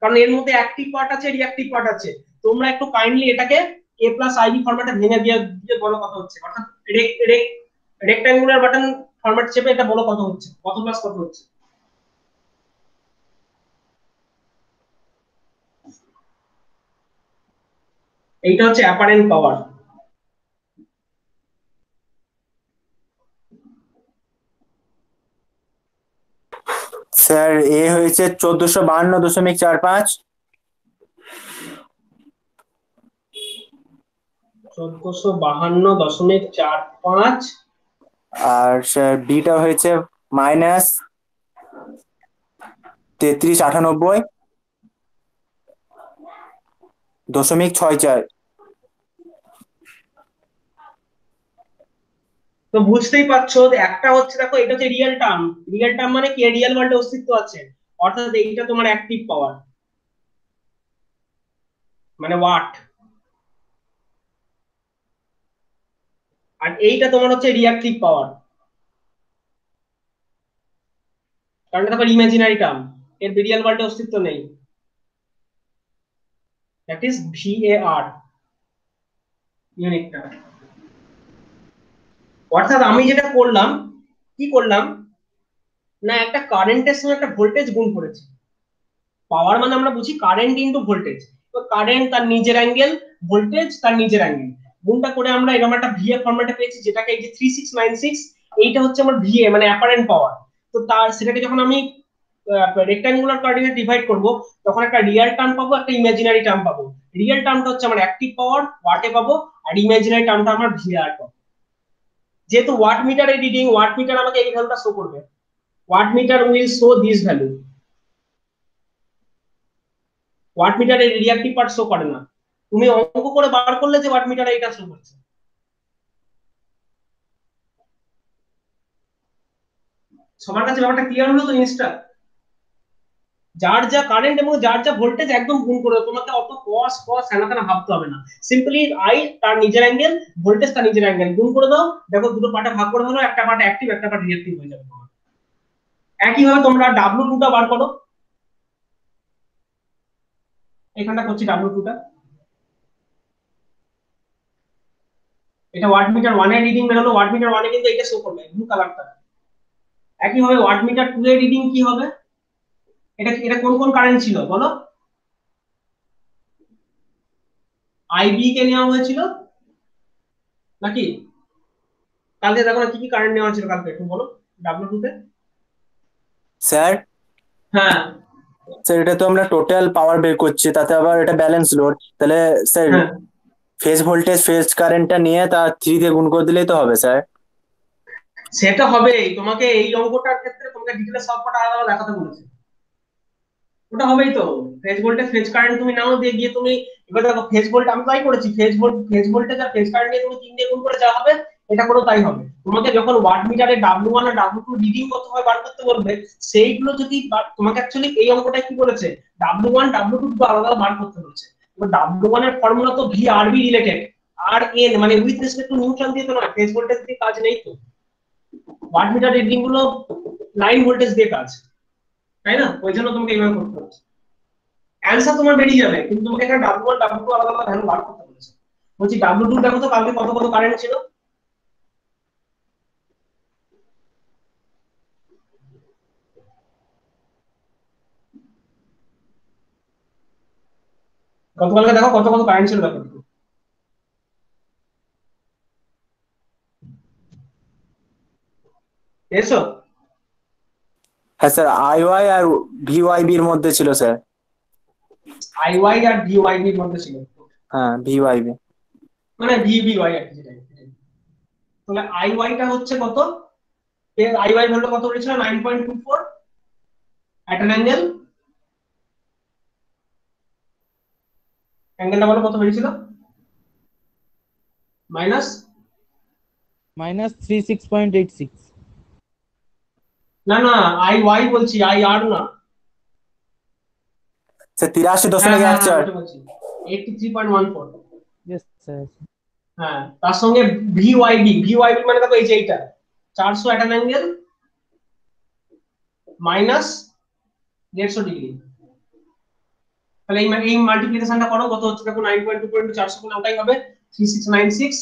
কারণ এর মধ্যে অ্যাক্টিভ পার্ট আছে, রিঅ্যাক্টিভ পার্ট আছে। তোমরা একটু কাইন্ডলি এটাকে a প্লাস আইবি ফরম্যাটে ভেঙে দিয়ে দিয়ে বলো কত হচ্ছে, অর্থাৎ রেক্ট্যাঙ্গুলার বাটন ফরম্যাট চেপে এটা বলো কত হচ্ছে, কত প্লাস কত হচ্ছে। এইটা হচ্ছে অ্যাপারেন্ট পাওয়ার। স্যার এ হয়েছে 1452.45। 1452.45। আর স্যার বিটা হয়েছে -3398.64। তো বুঝতেই পারছো যে একটা হচ্ছে, দেখো এটা হচ্ছে রিয়েল টার্ম। রিয়েল টার্ম মানে কি, রিয়েল ওয়ার্ল্ডে অস্তিত্ব আছে, অর্থাৎ এইটা তোমার অ্যাক্টিভ পাওয়ার মানে ওয়াট, আর এইটা তোমার হচ্ছে রিঅ্যাক্টিভ পাওয়ার, কারণ এটা তোমার ইমাজিনারি টার্ম। এর রিয়েল ওয়ার্ল্ডে অস্তিত্ব নেই, দ্যাট ইজ VAR ইউনিটটা। অর্থাৎ আমি যেটা করলাম, কি করলাম না, একটা কারেন্টের সঙ্গে একটা ভোল্টেজ গুণ করেছি। পাওয়ার মানে আমরা বুঝি কারেন্ট ইনটু ভোল্টেজ, তো কারেন্ট তার নিজের অ্যাঙ্গেল, ভোল্টেজ তার নিজের অ্যাঙ্গেল, গুণটা করে আমরা এরকম একটা VA ফরম্যাটে পেয়েছি, যেটাকে এই যে 3696 এইটা হচ্ছে আমার VA মানে অ্যাপারেন্ট পাওয়ার। তো তার সেটাকে যখন আমি রেক্টাঙ্গুলার কোঅর্ডিনেট ডিভাইড করব, তখন একটা রিয়েল টার্ম পাবো, একটা ইমাজিনারি টার্ম পাবো। রিয়েল টার্মটা হচ্ছে আমার অ্যাক্টিভ পাওয়ার ওয়াটে পাবো, আর ইমাজিনারি টার্মটা আমার VAR পাবো। যেহেতু ওয়াট মিটারের রিডিং, ওয়াট মিটার আমাকে এই ভ্যালুটা শো করবে, watt meter will show this value, watt মিটারের রিঅ্যাক্টিভ পার্ট শো করে না। তুমি অঙ্ক করে বার করলে যে ওয়াট মিটারে এটা শো করছে। সবার কাছে ব্যাপারটা ক্লিয়ার হলো তো জিনিসটা? যার যা কারেন্ট এবং যার যা ভোল্টেজ একদম গুণ করে, তোমাকে অত কস কস হেনা ভাবতে হবে না। সিম্পলি আই তার নিজের অ্যাঙ্গেল, ভোল্টেজ তার নিজের অ্যাঙ্গেল, গুণ করে দাও, দেখো দুটো পার্টে ভাগ করে হলো, একটা পার্ট অ্যাক্টিভ একটা পার্ট রিঅ্যাক্টিভ হয়ে যাবে তোমার। একইভাবে তোমরা W2 টা বার করো, এখানটা করছি W2 টা। এটা ওয়াট মিটার 1 এর রিডিং বেরোলো, ওয়াট মিটার 1 এ কিন্তু এটা শো করবে ব্লু কালারটা। একইভাবে ওয়াট মিটার 2 এর রিডিং কি হবে? এটা এটা কোন কোন কারেন্ট ছিল বলো? IB কে নেওয়া হয়েছিল নাকি? কালকে দেখো না কি কি কারেন্ট নেওয়া হয়েছিল কালকে, একটু বলো W2 তে। স্যার হ্যাঁ স্যার এটা তো আমরা টোটাল পাওয়ার বের করছি, তাতে আবার এটা ব্যালেন্স লোড, তাহলে স্যার হ্যাঁ, ফেজ ভোল্টেজ ফেজ কারেন্টটা নিয়ে তা 3 দিয়ে গুণ করে দিলেই তো হবে স্যার। সেটা হবেই। তোমাকে এই অঙ্কটার ক্ষেত্রে তোমাকে ডিটেইলে সব কটা আলাদা আলাদা দেখাতে বলেছে, ওটা হবেই তো। ফেজ ভোল্টেজ ফেজ কারেন্ট তুমি নাও দিয়ে গিয়ে তুমি, এবার দেখো ফেজ ভোল্ট আমি তাই করেছি, ফেজ ভোল্টেজ আর ফেজ কারেন্ট নিয়ে তুমি 3 দিয়ে গুণ করে যা হবে এটা করেও তাই হবে। তোমাকে যখন ওয়াট মিটারে W1 আর W2 রিডিং কত হয় বার করতে বলবে, সেইগুলো যদি তোমাকে অ্যাকচুয়ালি এই অঙ্কটা কি বলেছে, W1 W2 দুটো আলাদা আলাদা বার করতে বলেছে। এবার W1 এর ফর্মুলা তো VRB রিলেটেড, আর এন মানে উইথ রেসপেক্ট টু নিউট্রাল দিয়ে তো না, ফেজ ভোল্টেজ দিয়ে কাজ নেই তো। ওয়াট মিটার রিডিং গুলো লাইন ভোল্টেজ দিয়ে কাজ, তাই না? ওই জন্য তোমাকে এইভাবে করতে হচ্ছে। অ্যান্সার তোমার বেরিয়ে যাবে, কিন্তু তোমাকে এখানে W1 W2 আলাদা আলাদা ভ্যালু বার করতে বলেছে। বলছি W2 দেখো তো কালকে কত কত কারেন্ট ছিল। গতকালকে দেখো কত কত কারেন্ট ছিল, দেখো একটু। এসো। হ্যাঁ স্যার IY আর VYB এর মধ্যে ছিল স্যার। IY আর VYB এর মধ্যে ছিল, হ্যাঁ VYB। মানে VBY আর কি, যেটাই তাহলে IY টা হচ্ছে কত, এর IY ভ্যালু কত বলেছিল 9.24 অ্যাট অ্যান অ্যাঙ্গেল, অ্যাঙ্গেলটা বলো কত বেরিয়েছিল? মাইনাস -36.86। না না, IY বলছি, IR না। স্যার হ্যাঁ হ্যাঁ হ্যাঁ 83.1 ওটা বলছি, 83.14। Yes sir. হ্যাঁ, তার সঙ্গে ভিওয়াইবি মানে দেখো এই যে এইটা 400 at an angle minus 150 degree. তাহলে এই মাল্টিপ্লিকেশনটা করো, কত হচ্ছে দেখো 9.2 400 করলে ওটাই হবে 3696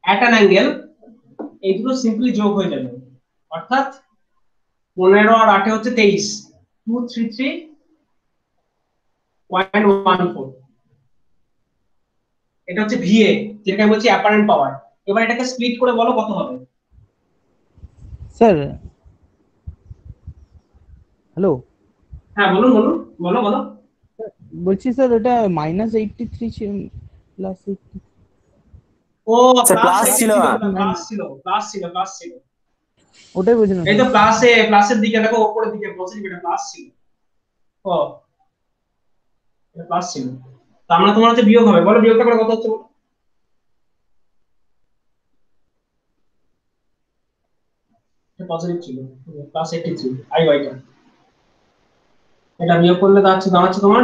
অ্যাট অ্যান অ্যাঙ্গেল। এই দুটো সিম্পলি যোগ হয়ে যাবে, অর্থাৎ 15 আর 8 হচ্ছে 23, 233.14। এটা হচ্ছে VA, যেটাকে বলছি অ্যাপারেন্ট পাওয়ার। এবার এটাকে স্প্লিট করে বলো কত হবে। স্যার হ্যালো, হ্যাঁ বলুন বলুন, বলো বলো। বলছি স্যার এটা -83 +80। ও স্যার প্লাস প্লাস ছিল না। প্লাস ছিল। ওটাই বুঝলাম এই তো স্যার। প্লাসের দিকে দেখো, উপরের দিকে পজিটিভ, এটা প্লাস ছিল। ও এটা প্লাস ছিল, তার মানে তোমার হচ্ছে বিয়োগ হবে। বলো বিয়োগটা করে কত হচ্ছে বলো। এটা পজিটিভ ছিল, +83 IY টা। এটা বিয়োগ করলে দাঁড়াচ্ছে তোমার,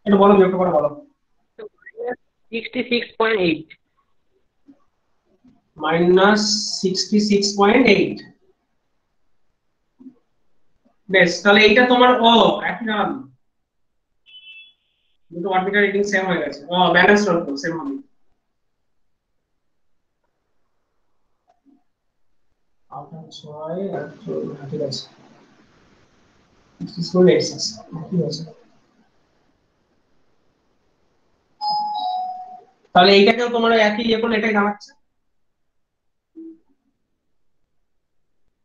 এটা বলো বিয়োগটা করে বলো। 66.8। -66.8। বেশ, তাহলে এইটা তোমার একই নাম, দুটো ওয়াটমিটার রিডিং সেম হয়ে গেছে, ব্যালেন্স লোড সেম হবে। আটা 6 আর 14, ঠিক আছে, 6486 ঠিক আছে। তাহলে এইটাকেও তোমার একই ইয়ে করলে এটাই দাঁড়াচ্ছে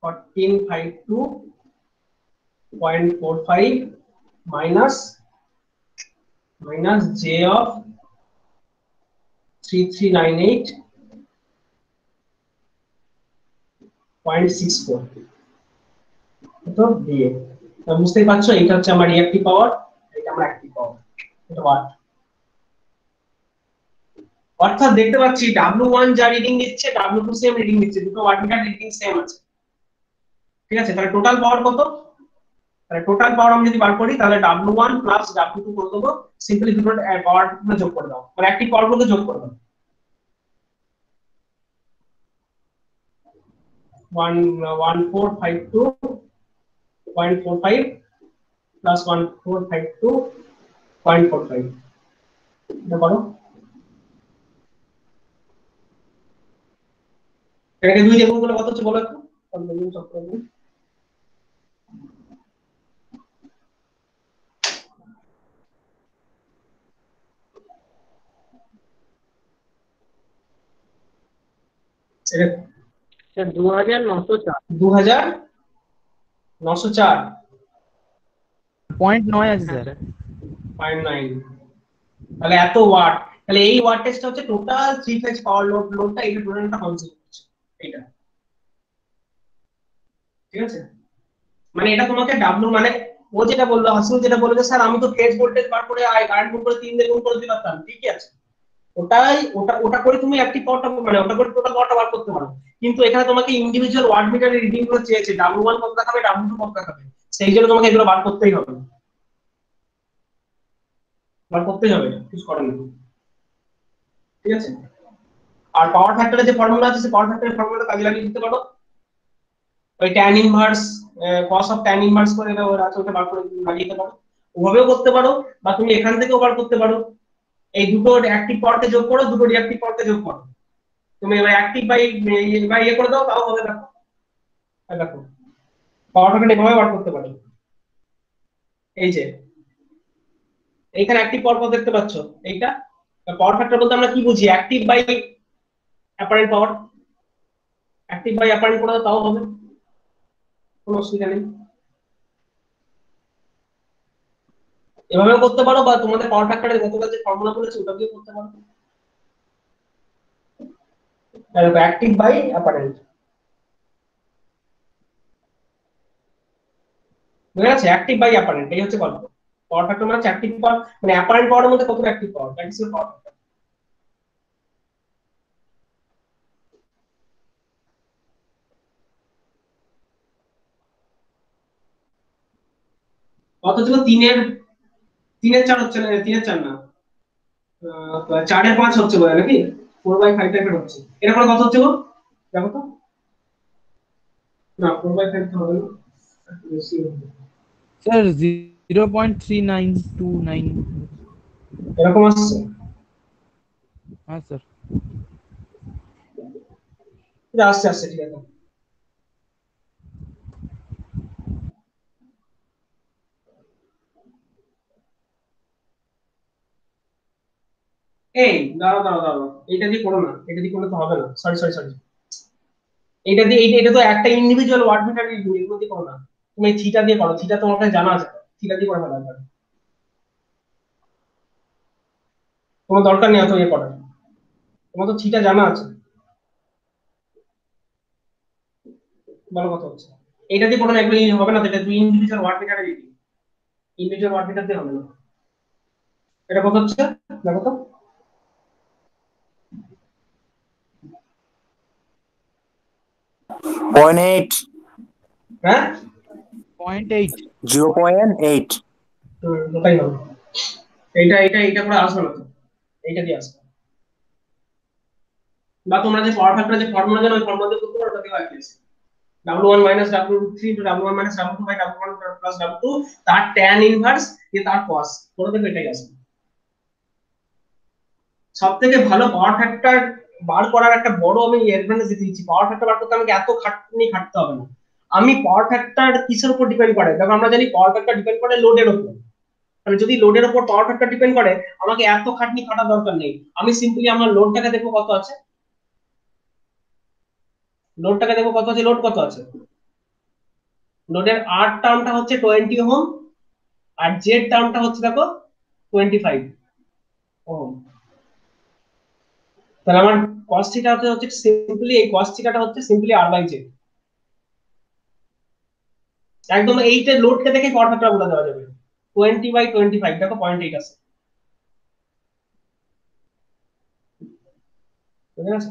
1452.45 মাইনাস j of 3398.64 তো দিয়ে। বুঝতেই পারছো, এটা হচ্ছে আমার রিঅ্যাক্টিভ পাওয়ার, এটা আমার অ্যাক্টিভ পাওয়ার, এটা ওয়াট। অর্থাৎ দেখতে পাচ্ছি W1 যা রিডিং দিচ্ছে W2 সেম রিডিং দিচ্ছে, দুটো ওয়াটমিটার রিডিং সেম আছে, ঠিক আছে। তাহলে টোটাল পাওয়ার কত? তাহলে টোটাল পাওয়ার আমি যদি বার করি তাহলে W1 প্লাস W2 করে দেবো, সিম্পলি দুটো পাওয়ার যোগ করে দাও, মানে অ্যাক্টিভ পাওয়ার গুলো যোগ করে দাও। 1452.45 প্লাস 1452.45, এটা করো। এটাকে দুই দিয়ে গুণ করলে কত হচ্ছে বলো একটু, কনফার্ম চক করে দিন। এটা স্যার 2904। 2904 0.9 আছে হ্যাঁ স্যার। স্যার। 0.9, তাহলে এত ওয়াট। তাহলে এই ওয়াটেজটা হচ্ছে টোটাল থ্রি ফেজ পাওয়ার লোডটা, এই টোটালটা কনজিউম করছে এটা, ঠিক আছে। মানে এটা তোমাকে ডাব্লু মানে ও যেটা বললো, হাসিল যেটা বললো যে স্যার আমি তো ফেজ ভোল্টেজ বার করে কারেন্ট গুণ করে 3 দিয়ে গুণ করে দিতে পারতাম, ঠিকই আছে, ওটাই ওটা ওটা করে তুমি অ্যাক্টিভ পাওয়ারটা মানে ওটা করে টোটাল পাওয়ারটা বার করতে পারো। কিন্তু এখানে তোমাকে ইন্ডিভিজুয়াল ওয়াট মিটারের রিডিং গুলো চেয়েছে, W1 কত দেখাবে W2 কত দেখাবে, সেই জন্য তোমাকে এগুলো বার করতেই হবে, বার করতেই হবে, কিছু করার নেই, ঠিক আছে। আর পাওয়ার ফ্যাক্টরের যে ফর্মুলা আছে সেই পাওয়ার ফ্যাক্টরের ফর্মুলাটা কাজে লাগিয়ে দিতে পারো, ওই tan inverse cos of tan inverse করে ওরা আছে, ওটা বার করে লাগিয়ে দিতে পারো, ওভাবেও করতে পারো, বা তুমি এখান থেকেও বার করতে পারো। এই দুটো অ্যাক্টিভ পাওয়ারকে যোগ করো, দুটো রিঅ্যাক্টিভ পাওয়ারকে যোগ করো, তুমি এবার অ্যাক্টিভ বাই ইয়ে করে দাও, তাও হবে। দেখো দেখো পাওয়ার ফ্যাক্টর এভাবে বার করতে পারো। এই যে এইখানে অ্যাক্টিভ পাওয়ার কত দেখতে পাচ্ছ, এইটা পাওয়ার ফ্যাক্টর বলতে আমরা কি বুঝি, active by apparent power, active by apparent করে দাও, তাও হবে, কোনো অসুবিধা নেই। এভাবেও করতে পারো, বা তোমাদের পাওয়ার ফ্যাক্টরের গতকাল যে ফর্মুলা বলেছে ওটা দিয়ে করতে পারো। দেখো অ্যাক্টিভ বাই অ্যাপারেন্ট, বুঝে গেছে, অ্যাক্টিভ বাই অ্যাপারেন্ট এই হচ্ছে গল্প। পাওয়ার ফ্যাক্টর মানে অ্যাক্টিভ পাওয়ার, মানে অ্যাপারেন্ট পাওয়ারের মধ্যে কত active power, that is power factor. কত ছিল, তিনের চার হচ্ছে না, তিনের চার না, 4-এর 5 হচ্ছে বলে নাকি, 4/5 টাইপের হচ্ছে, এটা করে কত হচ্ছে গো, দেখো তো, না 4/5 তো হবে না, একটু বেশি হবে। স্যার 0.3929। এরকম আসছে, হ্যাঁ স্যার। এটা আসছে আসছে, ঠিক আছে। এই দাঁড়াও দাঁড়াও দাঁড়াও, এটা দিয়ে করো না, এটা দিয়ে করলে তো হবে না, সরি সরি সরি, এটা দিয়ে এটা তো একটা ইন্ডিভিজুয়াল ওয়াট মিটার রিডিং, এগুলো দিয়ে করো না, তুমি থিটা দিয়ে করো, থিটা তোমার কাছে জানা আছে, থিটা দিয়ে করে ফেলা যাবে, কোনো দরকার নেই অত ইয়ে করার, তোমার তো থিটা জানা আছে, ভালো কথা হচ্ছে। এটা দিয়ে করো না, এগুলো হবে না, তো এটা দুই ইন্ডিভিজুয়াল ওয়াট মিটারের রিডিং, ইন্ডিভিজুয়াল ওয়াট মিটার দিয়ে হবে না। এটা কত হচ্ছে দেখো তো, 0.8, হ্যাঁ 0.8। 0.8। ওটাই হবে, এইটা এইটা এইটা করে আসবে না তো, এইটা দিয়ে আসবে, বা তোমরা যে পাওয়ার ফ্যাক্টর যে ফর্মুলা জানো ওই ফর্মুলা দিয়ে করতে পারো, ওটা দিয়ে আসবে। W1 minus W3 into W1 minus W2 by W1 plus W2 তার tan ইনভার্স দিয়ে তার cos করে দেবে, এটাই আসবে। সবথেকে ভালো পাওয়ার ফ্যাক্টর বার করার একটা বড় আমি অ্যাডভান্টেজ দিচ্ছি, পাওয়ার ফ্যাক্টর বার করতে আমাকে এত খাটতে হবে না। আমি পাওয়ার ফ্যাক্টর কিসের উপর ডিপেন্ড করে, দেখো আমরা জানি পাওয়ার ফ্যাক্টর ডিপেন্ড করে লোডের উপর। মানে যদি লোডের উপর পাওয়ার ফ্যাক্টর ডিপেন্ড করে আমাকে এত খাটা দরকার নেই, আমি সিম্পলি আমার লোডটাকে দেখবো কত আছে, লোডটাকে দেখবো কত আছে, লোড কত আছে, লোডের আর টার্মটা হচ্ছে 20 ওহম আর জেড টার্মটা হচ্ছে দেখো 25 ওহম। তাহলে আমার cos থিটা হচ্ছে সিম্পলি, এই cos থিটাটা হচ্ছে সিম্পলি আর বাই জেড। একদম এইটা লোডকে দেখে পাওয়ার ফ্যাক্টর বলে দেওয়া যাবে 20/25, দেখো 0.8 আছে, বুঝতে পারছো?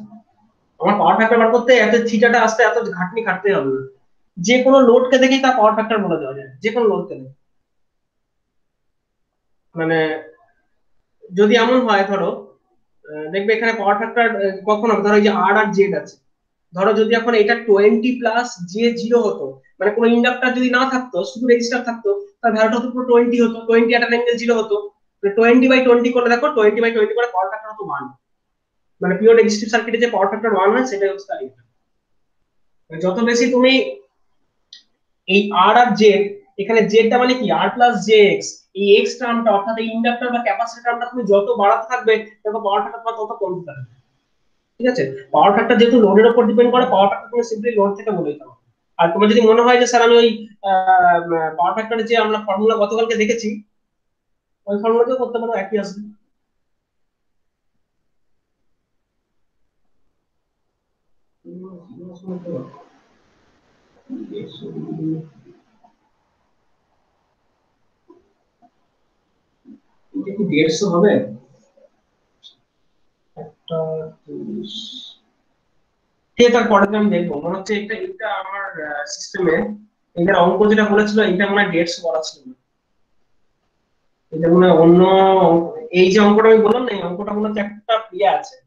আমার পাওয়ার ফ্যাক্টর বার করতে এত থিটাটা আসতে এত খাটতে হবে না, যে কোনো লোডকে দেখেই তার পাওয়ার ফ্যাক্টর বলে দেওয়া যায়, যে কোনো লোডকে দেখে। মানে যদি এমন হয় ধরো দেখবে এখানে পাওয়ার ফ্যাক্টর কখন হবে, ধরো এই যে আর আর জেড আছে, ধরো যদি এখন এটা 20 প্লাস জে 0 হতো, মানে কোনো ইন্ডাক্টর যদি না থাকতো শুধু রেজিস্টার থাকতো, তার ভ্যালুটা হতো পুরো 20 হতো, 20 একটা অ্যাঙ্গেল 0 হতো, 20/20 করলে দেখো 20/20 করে পাওয়ার ফ্যাক্টর হতো 1। মানে পিওর রেজিস্টিভ সার্কিটে যে পাওয়ার ফ্যাক্টর 1 হয় সেটাই হচ্ছে তার এটা। যত বেশি তুমি এই আর আর জেড, এখানে জেডটা মানে কি আর প্লাস জে এক্স, এই এক্স টার্মটা অর্থাৎ এই ইন্ডাক্টর বা ক্যাপাসিটর টার্মটা তুমি যত বাড়াতে থাকবে তত পাওয়ার ফ্যাক্টর তত কমতে থাকবে। ঠিক আছে, পাওয়ার ফ্যাক্টর যেহেতু লোডের উপর ডিপেন্ড করে, পাওয়ার ফ্যাক্টর তুমি সিম্পলি লোড থেকে বলে দিতে হবে। আর তোমার যদি মনে হয় যে স্যার আমি ওই পাওয়ার ফ্যাক্টরের যে আমরা ফর্মুলা গতকালকে দেখেছি ওই ফর্মুলাতেও করতে পারো, একই আসবে। এটা কি 150 হবে? একটা 30, ঠিক আছে তারপরে আমি দেখবো, মনে হচ্ছে এটা এটা আমার সিস্টেমে এটার অঙ্ক যেটা বলেছিল এটা মনে হয় 150 করা ছিল না। এটা মনে হয় অন্য এই যে অঙ্কটা আমি বললাম না, এই অঙ্কটা মনে হচ্ছে একটা ইয়ে আছে,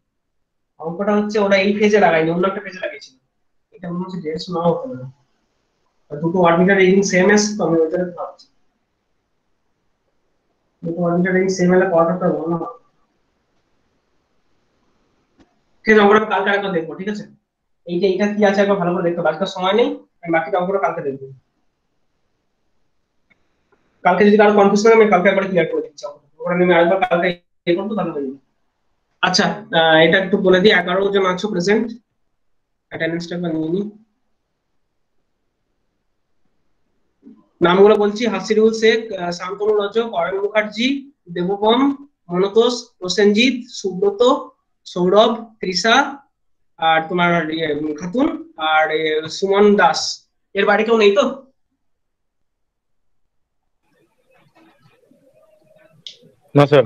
অঙ্কটা হচ্ছে ওরা এই ফেজে লাগায়নি, অন্য একটা ফেজে লাগিয়েছিল। এটা মনে হচ্ছে 150 নাও হতে পারে, আর দুটো ওয়াটমিটার রিডিং সেম এস, তো আমি ওইটা ভাবছি দুটো ওয়াটমিটার রিডিং সেম হলে পাওয়ারটা ভালো না। ঠিক আছে, অঙ্কটা কালকে একবার দেখবো, ঠিক আছে? এইটা এইটা কি আছে একবার ভালো করে দেখতে, আজকে সময় নেই, আমি বাকিটা অঙ্কটা কালকে দেখবো। কালকে যদি কারো কনফিউশন হয় আমি কালকে একবার ক্লিয়ার করে দিচ্ছি অঙ্কটা, ওটা আমি আরেকবার কালকে ইয়ে করবো তাহলে হয়ে যাবে। আচ্ছা, এটা একটু বলে দিই, 11 জন আছো প্রেজেন্ট, অ্যাটেন্ডেন্সটা একবার নিয়ে নিই। নামগুলো বলছি: হাসিরুল শেখ, শান্তনু রজক, অয়ন মুখার্জি, দেবগম, মনতোষ, প্রসেনজিৎ, সুব্রত, সৌরভ, তৃষা, আর তোমার খাতুন, আর সুমন দাস। এর বাইরে কেউ নেই তো? না স্যার।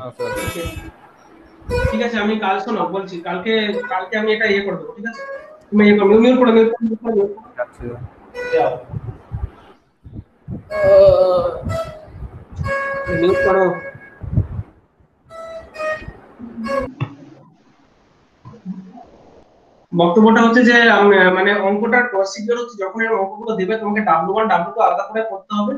ঠিক আছে, আমি কাল শোনো বলছি, কালকে কালকে আমি এটা ইয়ে করে দেবো, ঠিক আছে? তুমি ইয়ে করো, মিউট করো, মিউট করো, যাও মিউট করো। বক্তব্যটা হচ্ছে যে মানে অঙ্কটার প্রসিডিওর হচ্ছে যখন এর অঙ্কগুলো দেবে তোমাকে W1 W2 আলাদা করে করতে হবে।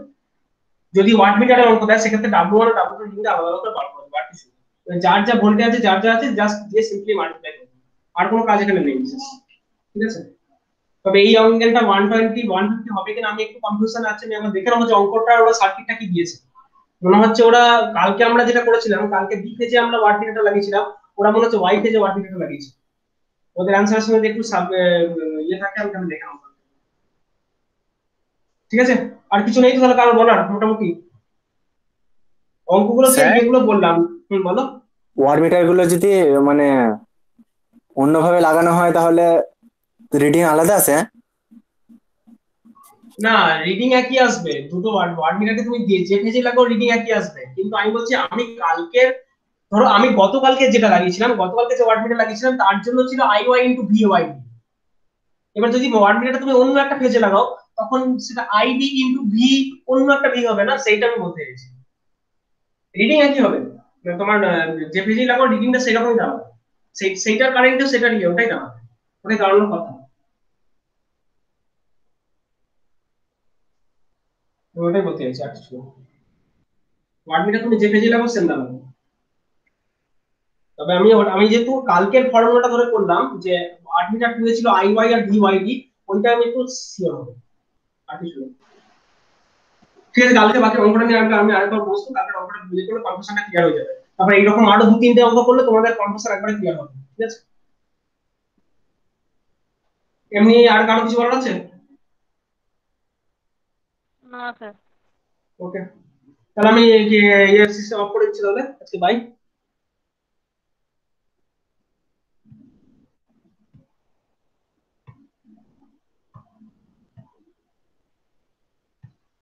যদি ওয়াট মিটারের অঙ্ক দেয় সেক্ষেত্রে W1 আর W2 রিডিংটা আলাদা আলাদা করে বার করবে, আর কিছু না। যার যা ভোল্টেজ আছে যার যা আছে জাস্ট দিয়ে সিম্পলি মাল্টিপ্লাই করবে, আর কোনো কাজ এখানে নেই বিশেষ। ঠিক আছে, তবে এই অঙ্কেলটা 120 150 হবে কিনা আমি একটু কনফিউশন আছে, আমি একবার দেখে নেবো যে অঙ্কটা ওরা সার্কিটটা কি দিয়েছে। মনে হচ্ছে ওরা কালকে আমরা যেটা করেছিলাম, কালকে বি ফেজে আমরা ওয়াট মিটারটা লাগিয়েছিলাম, ওরা মনে হচ্ছে ওয়াই ফেজে ওয়াট মিটারটা লাগিয়েছে। ওদের অ্যান্সারের সঙ্গে একটু ইয়ে থাকে, আমি দেখে নেবো। ঠিক আছে, আর কিছু নেই তো তাহলে কারো বলার? মোটামুটি অঙ্কগুলো যে স্যার, ইয়েগুলো বললাম, বলো। ওয়াট মিটার গুলো যদি মানে অন্যভাবে লাগানো হয় তাহলে রিডিং আলাদা আছে? না, রিডিং একই আসবে, দুটো ওয়ার্ড ওয়ার্ড মিটারকে তুমি যে ফেজে লাগাও রিডিং একই আসবে, কিন্তু আমি বলছি আমি কালকে ধরো আমি গতকালকে যেটা লাগিয়েছিলাম, গতকালকে যে ওয়ার্ড মিটার লাগিয়েছিলাম তার জন্য ছিল I Y into V Y. এবার যদি ওয়ার্ড মিটারটা তুমি অন্য একটা ফেজে লাগাও তখন সেটা আইডি ইন্টু ভি, অন্য একটা ভি হবে না, সেইটা আমি বলতে চাইছি। রিডিং একই হবে, মানে তোমার যে ফেজে লাগাও রিডিংটা সেরকমই দাঁড়াবে, সেইটার কারেন্টও সেটার ইয়ে ওটাই দাঁড়াবে, ওটাই দাঁড়ানোর কথা। ওটাই বলতে চাইছি আর কিছু না। ওয়ার্ড মিটার তুমি যে পেজে লাগাও সেম দাঁড়াবে। তবে আমি যেহেতু কালকের ফর্মুলাটা ধরে করলাম যে 8 মিটার 2 ছিল I Y R D Y D, ওইটা আমি একটু শিওর হবো আর কিছু না। ঠিক আছে, কালকে বাকি অঙ্কটা নিয়ে আমি আরেকবার বসবো, কালকে অঙ্কটা বুঝে করলে কনফিউশনটা ক্লিয়ার হয়ে যাবে। তারপর এইরকম আরো 2-3টে অঙ্ক করলে তোমাদের কনফিউশন একবারে ক্লিয়ার হবে। ঠিক আছে, এমনি আর কারো কিছু বলার আছে? না স্যার। ওকে, তাহলে আমি ইয়ে সিস্টেম অফ করে দিচ্ছি তাহলে, আজকে বাই।